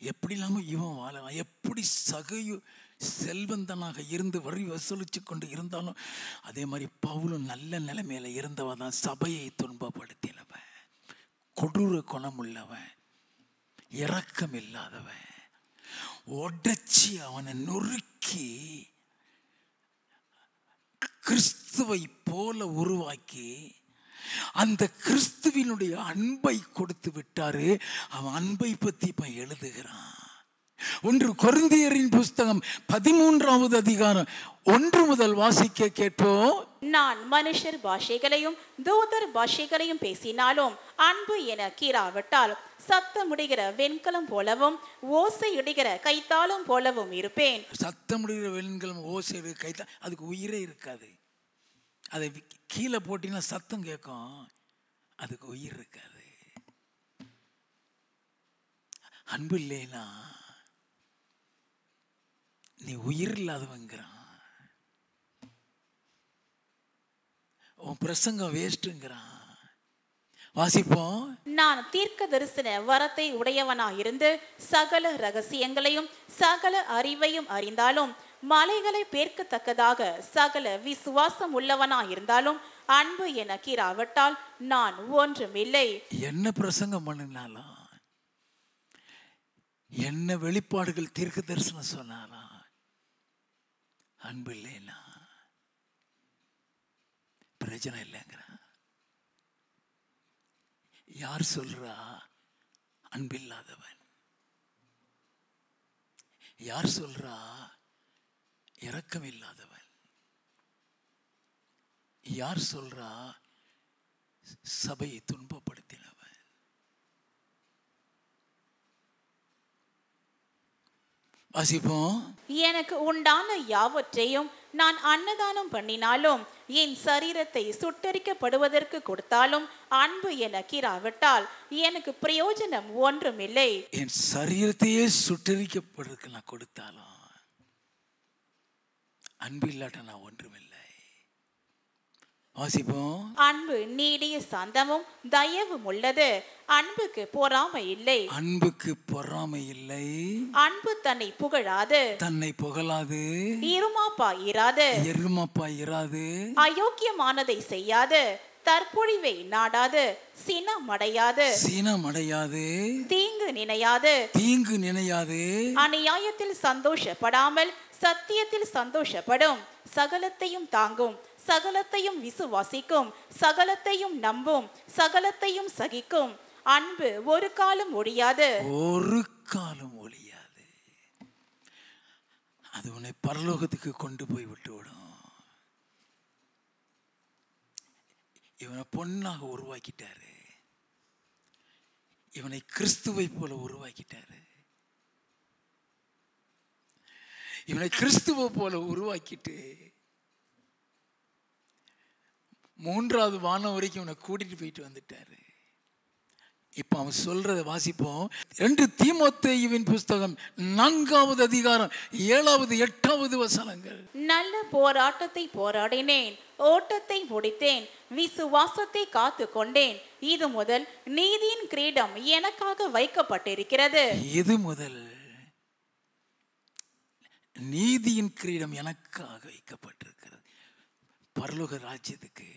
S1: எப்படி இல்லாம இவன் வாழலாம், எப்படி சகையு செல்வந்தனாக இருந்து வரி வசூலிச்சு கொண்டு இருந்தாலும் அதே மாதிரி பவுலும் நல்ல நிலைமையில இருந்தவன் தான். சபையை துன்பப்படுத்தினவன், கொடூர குணமுள்ளவன், இரக்கம் இல்லாதவன், உடைச்சி அவனை நொறுக்கி கிறிஸ்துவை போல உருவாக்கி அந்த கிறிஸ்துவினுடைய அன்பை கொடுத்து விட்டாரு. அவன் அன்பை பத்தி இப்ப எழுதுகிறான். 1 கொரிந்தியரின் புஸ்தகம் 13வது அதிகாரம் 1 முதல் வாசிக்க கேட்போம்.
S2: நான் மனுஷர் பாஷைகளையும் தூதர் பாஷைகளையும் பேசினாலும் அன்பு எனக்கு இராவிட்டால் சத்தமுடுகிற வெண்கலம் போலவும் ஓசை இடுகிற கைத்தாளம் போலவும் இருப்பேன்.
S1: சத்தமுடுகிற வெண்கலம், ஓசை இடுகிற கைத்தாளம், அதுக்கு உயிரே இருக்காது. அதை கீழே போட்டினா சத்தம் கேட்கும், அதுக்கு உயிர் இருக்காது. அன்பு இல்லைனா நீ உயிர் இல்லாதவங்கிறான். உன் பிரசங்கம் வேஸ்ட்ங்கிறான். வாசிப்போம்.
S2: நான் தீர்க்க தரிசன வரத்தை உடையவனாயிருந்து சகல ரகசியங்களையும் சகல அறிவையும் அறிந்தாலும் மலைகளை பேர்க்கத்தக்கதாக சகல விசுவாசம் உள்ளவனாயிருந்தாலும் அன்பு எனக்கு இராவிட்டால் நான் ஒன்றுமில்லை.
S1: என்ன பிரசங்கம் பண்ணினாலும், என்ன வெளிப்பாடுகள் தீர்க்க தரிசனம் சொன்னாலும் அன்பு இல்லைன்னா பிரயோஜனம் இல்லைங்கிறான். யார் சொல்றா அன்பில்லாதவன்? யார் சொல்றா இரக்கம் இல்லாதவன்? யார் சொல்றா சபையை துன்பப்படுத்தினவன்? வாசிப்போம்.
S2: எனக்கு உண்டான யாவற்றையும் நான் அன்னதானம் பண்ணினாலும் என் சரீரத்தை சுட்டரிக்கப்படுவதற்கு கொடுத்தாலும் அன்பு எனக்கு இராவிட்டால் எனக்கு பிரயோஜனம் ஒன்றுமில்லை.
S1: என் சரீரத்தையே சுட்டரிக்கப்படுறதுக்கு நான் கொடுத்தாலும் அன்பு இல்லாட்ட நான் ஒன்றுமில்லை. வாசிப்போம்.
S2: அன்பு நீடிய சாந்தமும் தயவும் உள்ளது, அன்புக்கு பொறாமை இல்லை.
S1: அன்புக்கு பொறாமை இல்லை.
S2: அன்பு தன்னை புகழாது,
S1: தன்னை புகழாது.
S2: இருமாப்பாய் இராது,
S1: எருமாப்பாய் இராது.
S2: அயோக்கியமானதை செய்யாது, தற்பொழிவை நாடாது, சினமடையாது,
S1: சினமடையாது.
S2: தீங்கு நினையாது,
S1: தீங்கு நினையாது.
S2: அநியாயத்தில் சந்தோஷப்படாமல் சத்தியத்தில் சந்தோஷப்படும், சகலத்தையும் தாங்கும், சகலத்தையும் விசுவாசிக்கும், சகலத்தையும் நம்பும், சகலத்தையும் சகிக்கும். அன்பு ஒரு காலம் ஒழியாது,
S1: ஒரு காலம் ஒழியாது. அது உன்னை பரலோகத்துக்கு கொண்டு போய் விட்டுவிடும். இவனை பொன்னாக உருவாக்கிட்டாரு, இவனை கிறிஸ்துவை போல உருவாக்கிட்டாரு. இவனை கிறிஸ்துவை போல உருவாக்கிட்டு 3வது வானம் வரைக்கும் இவனை கூட்டிட்டு போயிட்டு வந்துட்டாரு. இப்ப அவன் சொல்றதை வாசிப்போம். 2 தீமோத்தேயுவின் புஸ்தகம் 4வது அதிகாரம் 7வது 8வது வசனங்கள்.
S2: நல்ல போராட்டத்தை போராடினேன், ஓட்டத்தை முடித்தேன், விசுவாசத்தை காத்து கொண்டேன். இது முதல் நீதியின் கிரீடம் எனக்காக வைக்கப்பட்டிருக்கிறது.
S1: இது முதல் நீதியின் கிரீடம் எனக்காக வைக்கப்பட்டிருக்கிறது. பரலோக ராஜ்யத்துக்கு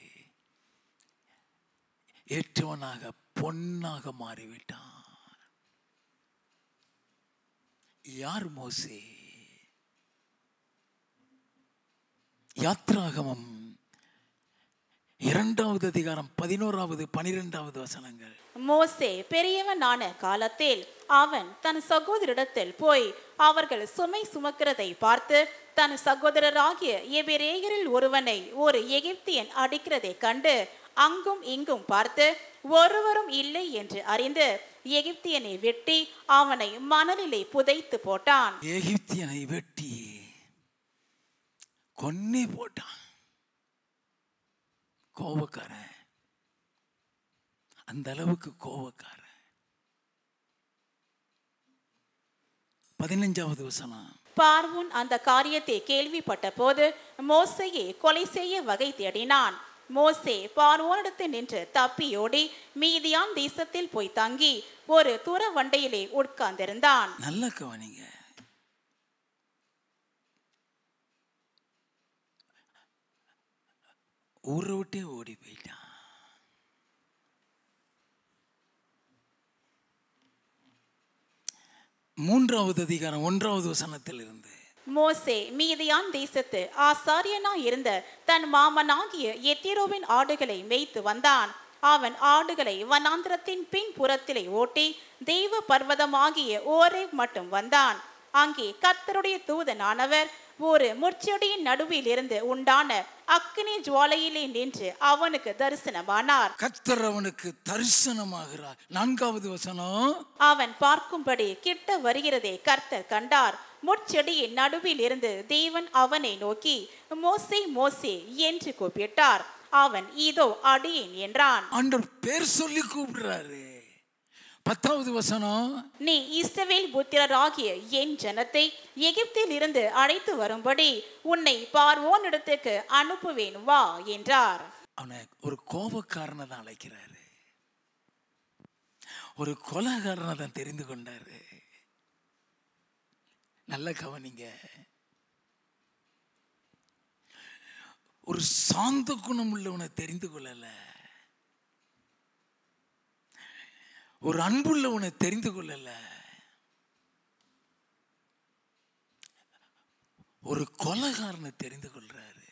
S1: ஏற்றவனாக பொன்னாக மாறிவிட்டான். யார் மோசே? யாத்ராகமம் 2வது அதிகாரம் 11வது 12வது வசனங்கள்.
S2: மோசே பெரியவனான காலத்தில் அவன் தன் சகோதரிடத்தில் போய் அவர்கள் சுமை சுமக்கிறதை பார்த்து தன் சகோதரராகிய எபிரேயரில் ஒருவனை ஒரு எகிப்தியன் அடிக்கிறதை கண்டு அங்கும் இங்கும் பார்த்து ஒருவரும் இல்லை என்று அறிந்து எகிப்தியனை வெட்டி அவனை மணலிலே புதைத்து போட்டான்.
S1: எகிப்தியனை வெட்டி கொன்னே போட்டான். கோபக்காரன், அந்த அளவுக்கு கோபக்காரன். 15வது வசனம்.
S2: பார்வோன் அந்த காரியத்தை கேள்விப்பட்ட போது மோசேயை கொலை செய்ய வகை தேடினான். மோசே பார்வோனிடத்தில் நின்று தப்பியோடி மீதியான் தேசத்தில் போய் தங்கி ஒரு துற வண்டையிலே உட்கார்ந்திருந்தான்.
S1: நல்ல கவனிங்க. ஊரை விட்டே ஓடி போயிட்டான். மூன்றாவது அதிகாரம் 1வது வசனத்தில் இருந்து,
S2: மோசே மீதியான் தேசத்து ஆசாரியனாய் இருந்த தன் மாமனாகிய எத்திரோவின் ஆடுகளை மேய்த்து வந்தான். அவன் ஆடுகளை வனாந்திரத்தின் பின் புறத்திலே ஓட்டி தெய்வ பர்வதமாகிய ஓரேப் மட்டும் வந்தான். அங்கே கர்த்தருடைய தூதனானவர் ஒரு முட்செடியின் நடுவில் இருந்து உண்டான அக்கினி ஜுவாலையிலே நின்று அவனுக்கு தரிசனமானார்.
S1: கர்த்தர் அவனுக்கு தரிசனமாகிறார். 4வது வசனம்,
S2: அவன் பார்க்கும்படி கிட்ட வருகிறதை கர்த்தர் கண்டார். முட்செடியின் நடுவில் இருந்து தேவன் அவனை நோக்கி மோசே மோசே என்று கூப்பிட்டார். அவன் இதோ அடியேன் என்றான்.
S1: ஆண்டவர் பேர் சொல்லி கூப்பிடுறாரு. 10வது வசனம்,
S2: நீ இஸ்ரவேல் புத்திரராகிய என் ஜனத்தை எகிப்தில் இருந்து அழைத்து வரும்படி உன்னை பார்வோனிடத்துக்கு அனுப்புவேன் வா என்றார்.
S1: அவனை ஒரு கோபக்காரனை தான் அழைக்கிறாரு. ஒரு கொலைகாரனை தான் தெரிந்து கொண்டாரு. நல்ல கவனிங்க. ஒரு சாந்த குணம் உள்ளவனை தெரிந்து கொள்ளல, ஒரு அன்புள்ளவனை தெரிந்து கொள்ளல, ஒரு கொலைகாரனை தெரிந்து கொள்றாரு.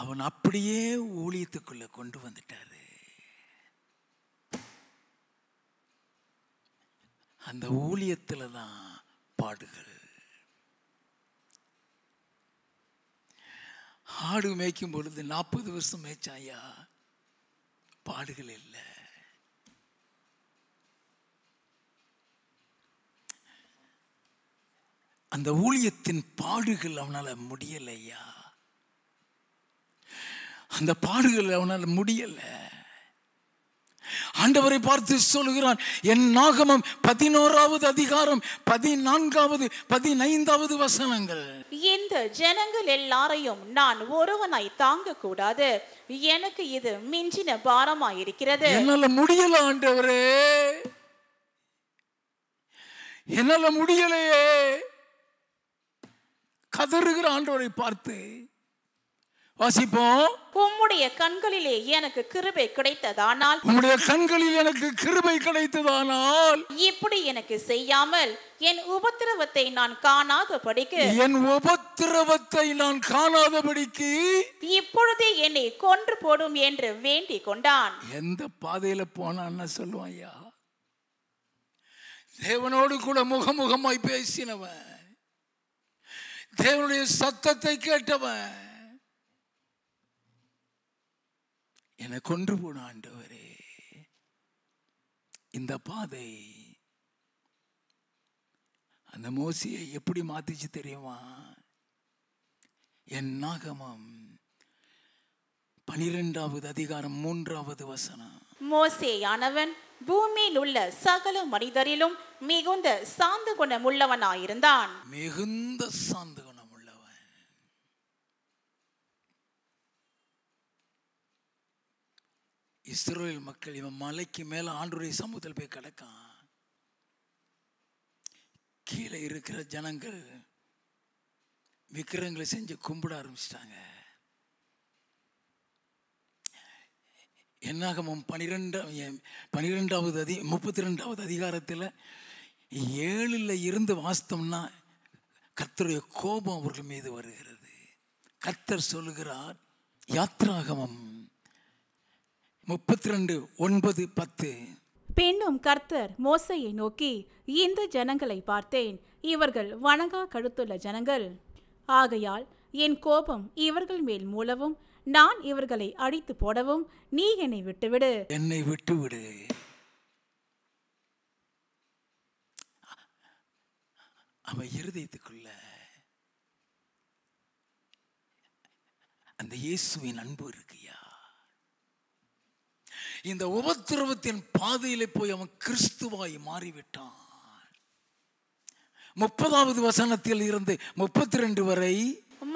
S1: அவன் அப்படியே ஊழியத்துக்குள்ள கொண்டு வந்துட்டாரு. அந்த ஊழியத்துல தான் பாடுகள். ஆடு மேய்க்கும் பொழுது 40 வருஷம் மேய்ச்சாயா, பாடுகள் இல்லை. அந்த ஊழியத்தின் பாடுகள் அவனால முடியலையா, அந்த பாடுகள் அவனால முடியல. ஆண்டவரை பார்த்து சொல்லுகிறான். என் நாகமம் 11வது அதிகாரம் 14வது 15வது வசனங்கள்,
S2: இந்த ஜனங்கள் எல்லாரையும் நான் ஒருவனாய் தாங்க கூடாது, எனக்கு இது மிஞ்சின பாரமாயிருக்கிறது.
S1: என்னால முடியல ஆண்டவரே, என்னால முடியலையே. கதறுகிற ஆண்டவரை பார்த்து வாசிப்போம்.
S2: உம்முடைய கண்களிலே எனக்கு கிருபை கிடைத்ததானால்,
S1: உம்முடைய கண்களில் எனக்கு கிருபை கிடைத்ததானால்,
S2: இப்படி எனக்கு செய்யாமல் என் உபத்திரவத்தை நான் காணாதபடிக்கு,
S1: என் உபத்திரவத்தை நான் காணாதபடிக்கு
S2: இப்பொழுதே என்னை கொன்று போடும் என்று வேண்டிக் கொண்டான்.
S1: எந்த பாதையில போனான்னு சொல்லுவான். ஐயா, தேவனோடு கூட முகமுகமாய் பேசினவன், தேவனுடைய சத்தத்தை கேட்டவன், என்னை கொன்று போன ஆண்டவரே. இந்த பாதை அந்த மோசையை எப்படி மாத்திச்சு தெரியுமா? என் நாகமம் 12வது அதிகாரம் 3வது வசனம்,
S2: மோசேயானவன் பூமியில் உள்ள சகல மனிதரிலும் மிகுந்த சாந்த குணம் உள்ளவனாயிருந்தான்.
S1: மிகுந்த சாந்த குணம் உள்ளவன். இஸ்ரவேல் மக்கள் இவன் மலைக்கு மேல ஆண்டவருடைய சமூகத்தில் போய் கிடக்கான். கீழே இருக்கிற ஜனங்கள் விக்கிரங்களை செஞ்சு கும்பிட ஆரம்பிச்சிட்டாங்க. என்னாகமம் 32வது அதிகாரத்தில் 7ல் இருந்து வாஸ்தம்னா கர்த்தருடைய கோபம் அவர்கள் மீது வருகிறது. கர்த்தர் சொல்லுகிறார், யாத்ராகமம் 32:9-10,
S2: பின்னும் கர்த்தர் மோசையை நோக்கி, இந்த ஜனங்களை பார்த்தேன், இவர்கள் வணங்கா கழுத்துள்ள ஜனங்கள். ஆகையால் என் கோபம் இவர்கள் மேல் மூலவும் நான் இவர்களை அடித்து போடவும் நீ என்னை விட்டுவிடு.
S1: என்னை விட்டுவிடு. அவன் இருதயத்துக்குள்ள அந்த இயேசுவின் அன்பு இருக்குயா. இந்த உபத்திரவத்தின் பாதையிலே போய் அவன் கிறிஸ்துவாய் மாறிவிட்டான். 30வது வசனத்தில் இருந்து 32 வரை,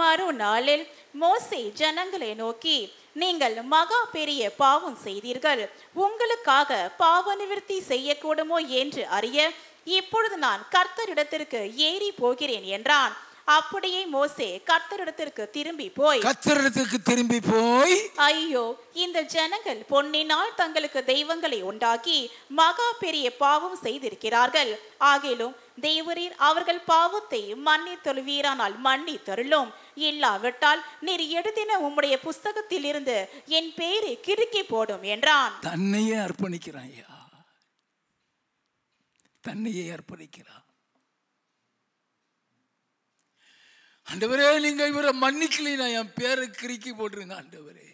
S2: மறுநாளில் மோசே ஜனங்களை நோக்கி, நீங்கள் மகா பெரிய பாவம் செய்தீர்கள், உங்களுக்காக பாவ நிவர்த்தி செய்யக்கூடுமோ என்று அறிய இப்பொழுது நான் கர்த்தரிடத்திற்கு ஏறி போகிறேன் என்றான். அப்படியே மோசே கர்த்தரிடத்திற்கு திரும்பி போய் ஐயோ, இந்த ஜனங்கள் பொன்னினால் தங்களுக்கு தெய்வங்களை உண்டாக்கி மகா பெரிய பாவம் செய்திருக்கிறார்கள். ஆகிலும் தேவரீர் அவர்கள் பாவத்தை மன்னித்தருள்வீரானால் மன்னித்தருளும், இல்லாவிட்டால் நீர் எழுதின உம்முடைய புஸ்தகத்தில் இருந்து என் பேரை கிறுக்கி போடும் என்றான்.
S1: தன்னையே அர்ப்பணிக்கிறான். ஆண்டவரே, நீங்க இவரை மன்னிக்கலைனா என் பேரை கிறுக்கி போட்டுருங்க ஆண்டவரே.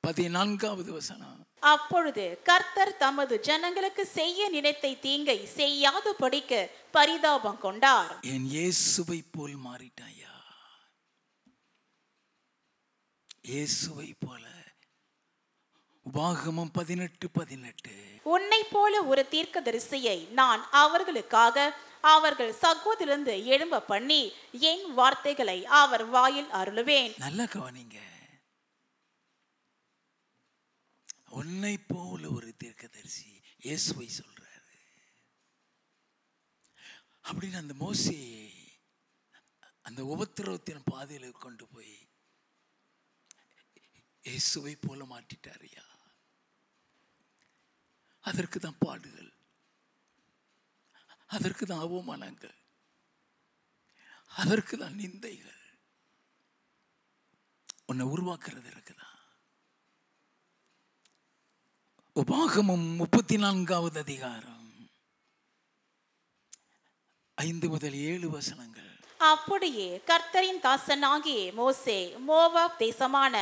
S1: 14வது வசனம்.
S2: அப்பொழுது கர்த்தர் தமது ஜனங்களுக்கு செய்ய நினைத்த தீங்கை செய்யாதபடிக்கு பரிதாபம் கொண்டார்.
S1: என் இயேசுவை போல் மாறிட்டாயா, இயேசுவை போல. உபாகமம் 18:18.
S2: உன்னை போல ஒரு தீர்க்கதரிசியை நான் அவர்களுக்காக அவர்கள் சகோதரிலிருந்து எழும்ப பண்ணி என் வார்த்தைகளை அவர் வாயில் அருளுவேன்.
S1: நல்ல கவனிங்க, உன்னை போல ஒரு தீர்க்கதரிசி இயேசுவை சொல்றாரு. அப்படின்னு அந்த மோசே அந்த உபத்திரவத்தின் பாதையில கொண்டு போய் இயேசுவை போல மாற்றிட்டாரியா. அதற்கு தான் பாடுகள், அதற்கு தான் அவமானங்கள், அதற்கு தான் நிந்தைகள். உன்னை உருவாக்குறது இருக்குதான். உபாகமம் 34வது அதிகாரம் 5 முதல் 7 வசனங்கள்.
S2: அப்படியே கர்த்தரின் தாசனாகிய மோசே மோவாப் தேசமான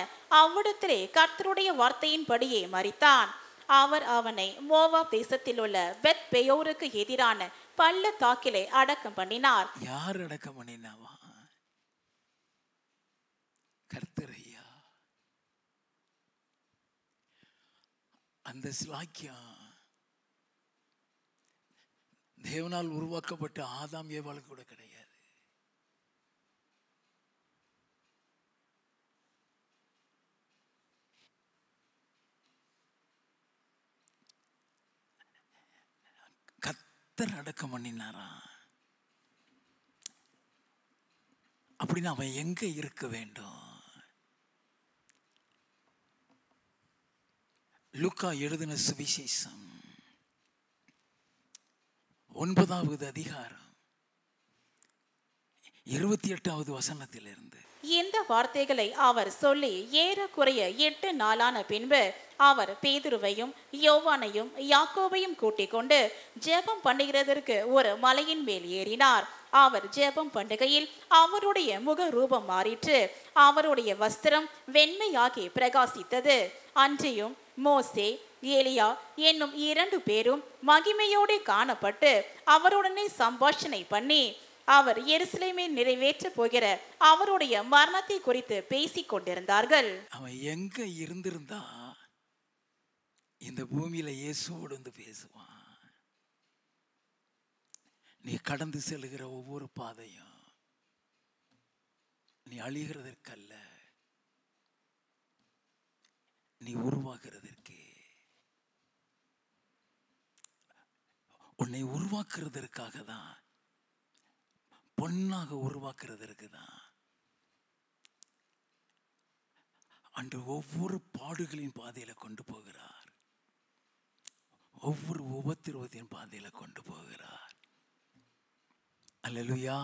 S2: அவ்விடத்திலே கர்த்தருடைய வார்த்தையின்படியே மரித்தான். அவர் அவனை மோவாப் தேசத்தில் உள்ள பெத் பெயோருக்கு எதிரான பள்ளத்தாக்கிலே அடக்கம் பண்ணினார்.
S1: யார் அடக்கம் பண்ணினாவா? கர்த்தரையா. அந்த ஸ்லாக்கியம் தேவனால் உருவாக்கப்பட்ட ஆதாம் ஏவாளுக்கு கூட கிடையாது. கர்த்தர் அடக்கம் பண்ணினாரா? அப்படின்னு அவன் எங்க இருக்க வேண்டும்? லூக்கா எழுதின சுவிசேஷம் 9வது அதிகாரம் 28வது வசனத்திலிருந்து.
S2: இந்த வார்த்தைகளை அவர் சொல்லி ஏறக்குறைய 8 நாளான பின்பு அவர் பேதுருவையும் யோவானையும் யாக்கோபையும் கூட்டிக் கொண்டு ஜெபம் பண்ணுகிறதற்கு ஒரு மலையின் மேல் ஏறினார். அவர் ஜெபம் பண்ணுகையில் அவருடைய முக ரூபம் மாறிற்று, அவருடைய வஸ்திரம் வெண்மையாகி பிரகாசித்தது. அன்றியும் மோசே ஏலியா என்னும் 2 பேரும் மகிமையோடு காணப்பட்டு அவருடனே சம்பாஷணை பண்ணி அவர் எருசலேமில் நிறைவேற்ற போகிற அவருடைய மரணத்தை குறித்து பேசிக் கொண்டிருந்தார்கள்.
S1: அவன் எங்க இருந்திருந்தா இந்த பூமியில இயேசுவோடு வந்து பேசுவான். நீ கடந்து செல்லுகிற ஒவ்வொரு பாதையும் நீ அழிகிறதற்கல்ல, நீ உருவாக்குறதற்கு. உன்னை உருவாக்குறதற்காக தான், பொன்னாக உருவாக்குறதற்கு தான் அன்று ஒவ்வொரு பாடுகளின் பாதையில கொண்டு போகிறார், ஒவ்வொரு உபத்திரவத்தின் பாதையில கொண்டு போகிறார். அல்லேலூயா.